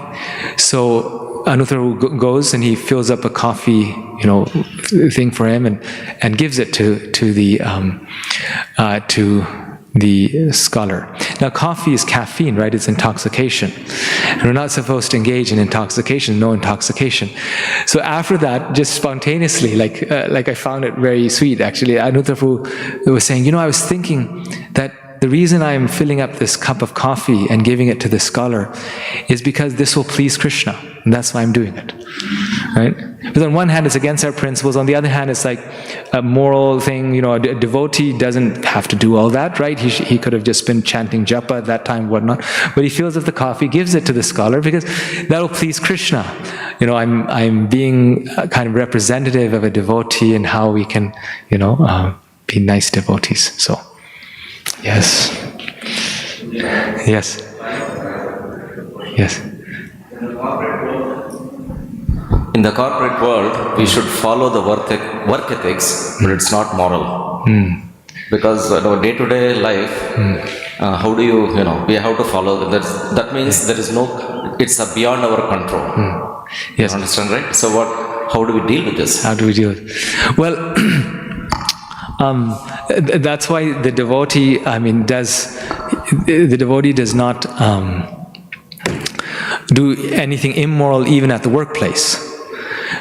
So Anuttara goes and he fills up a coffee, thing for him, and gives it to the scholar. Now, coffee is caffeine, right? It's intoxication. And we're not supposed to engage in intoxication, no intoxication. So after that, just spontaneously, like I found it very sweet, actually, Anuttara was saying, I was thinking that the reason I'm filling up this cup of coffee and giving it to the scholar is because this will please Krishna, and that's why I'm doing it, right? But on one hand, it's against our principles. On the other hand, it's like a moral thing. A devotee doesn't have to do all that, right? He could have just been chanting japa at that time, whatnot. But he fills up the coffee, gives it to the scholar, because that will please Krishna. I'm being kind of representative of a devotee and how we can, be nice devotees. So, yes. Yes. Yes. In the corporate world, we should follow the work ethics, but it's not moral. Because day-to-day life, how do we have to follow that means there is no, it's beyond our control. Yes. You understand, right? So how do we deal with this? How do we deal with it? Well, that's why the devotee, the devotee does not do anything immoral even at the workplace.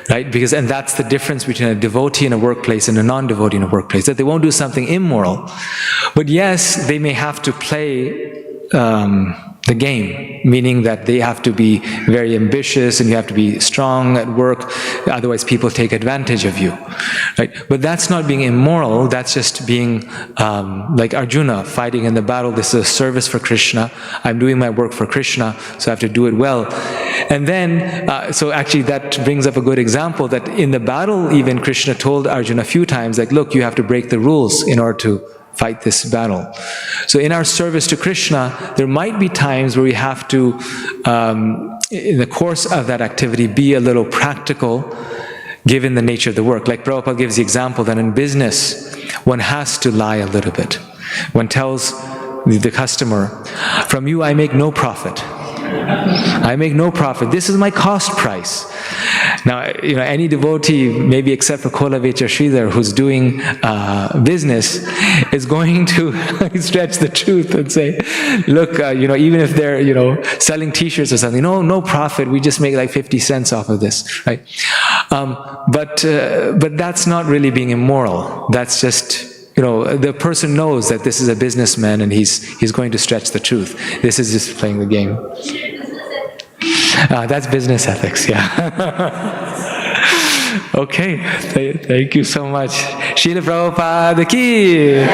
Right? And that's the difference between a devotee in a workplace and a non-devotee in a workplace, that they won't do something immoral. But yes, they may have to play the game, meaning that they have to be very ambitious and you have to be strong at work, otherwise people take advantage of you. Right? But that's not being immoral, that's just being like Arjuna fighting in the battle. This is a service for Krishna. I'm doing my work for Krishna, so I have to do it well. And then, so actually that brings up a good example that in the battle, even Krishna told Arjuna a few times, like, look, you have to break the rules in order to fight this battle. So in our service to Krishna, there might be times where we have to, in the course of that activity, be a little practical, given the nature of the work. Like Prabhupada gives the example that in business, one has to lie a little bit. One tells the customer, from you I make no profit. I make no profit. This is my cost price. Now, any devotee, maybe except for Kolavecha Sridhar, who's doing business, is going to stretch the truth and say, look, even if they're, selling t-shirts or something, no profit, we just make like 50 cents off of this, right? But that's not really being immoral. That's just, the person knows that this is a businessman and he's going to stretch the truth. This is just playing the game. That's business ethics, yeah. Okay, thank you so much. Srila Prabhupada ki!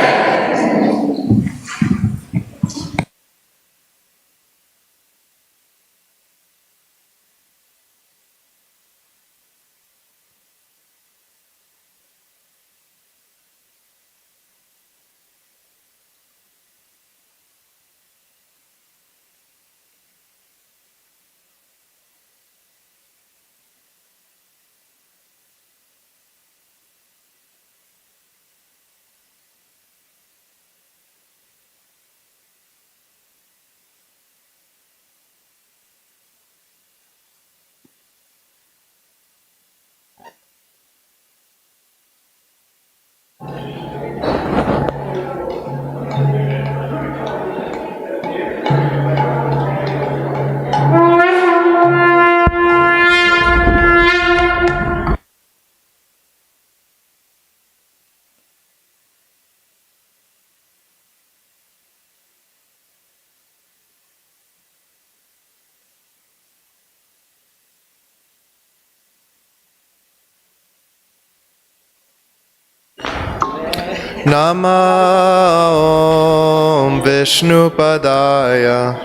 Nama Om Vishnupadaya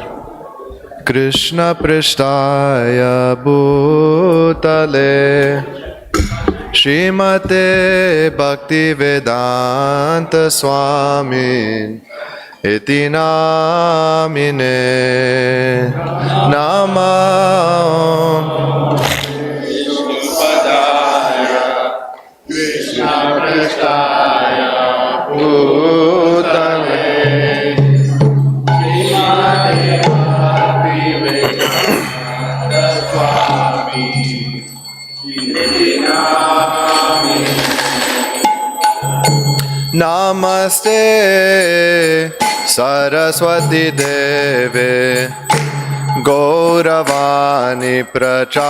Krishna Prishtaya Bhutale Srimate Bhaktivedanta Swami Iti Namine Nama Om Krishna Prishtaya Bhutale Namaste Saraswati Deve Gauravani Pracharine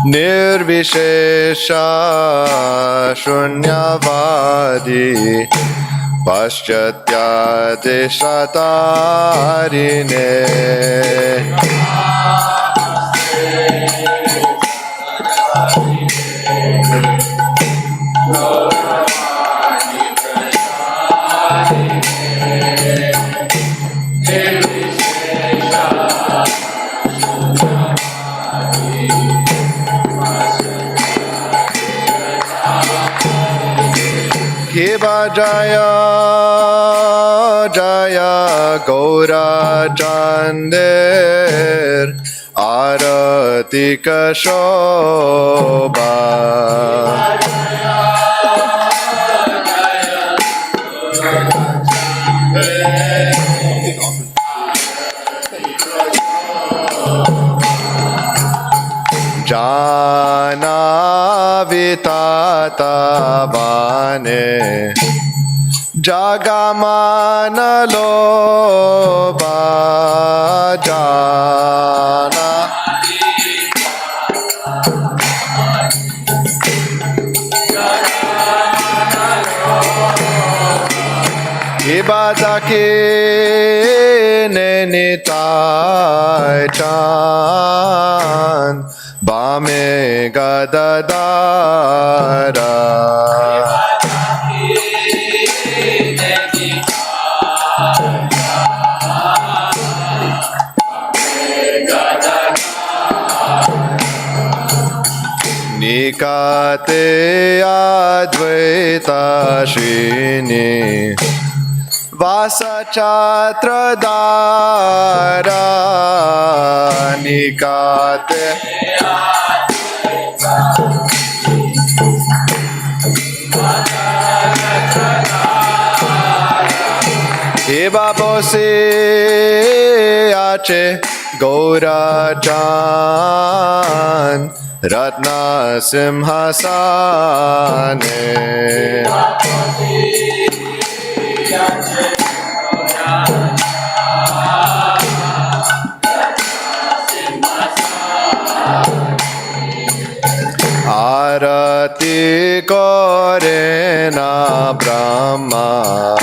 Nirvishesha Shunyavadi Paschatya Deshatarine Kiva Jaya Jaya Gaura Chandir Arati Kashoba Jana Vitata Vane Jagamana Loba Jana Ibadaki Nenitai Chan Bame Gadadara Nikate Advaita Shini Vasa Chatradara Nikate Eva Bose Ache Gaura Chan Ratna Simhasane Arati Korena Brahma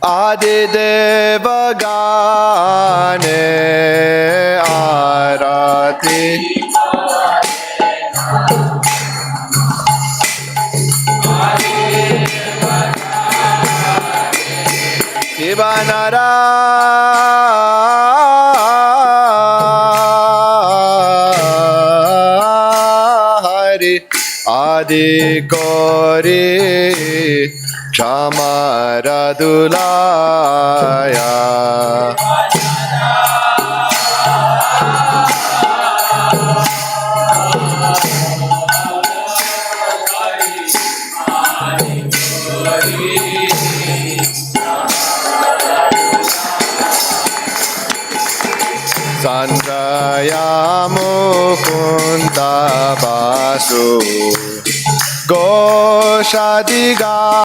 Adi Devagane Arati Ibanara Hari Adi Kori Chamaradulaya Sanjaya Mukunda Basu Goshadiga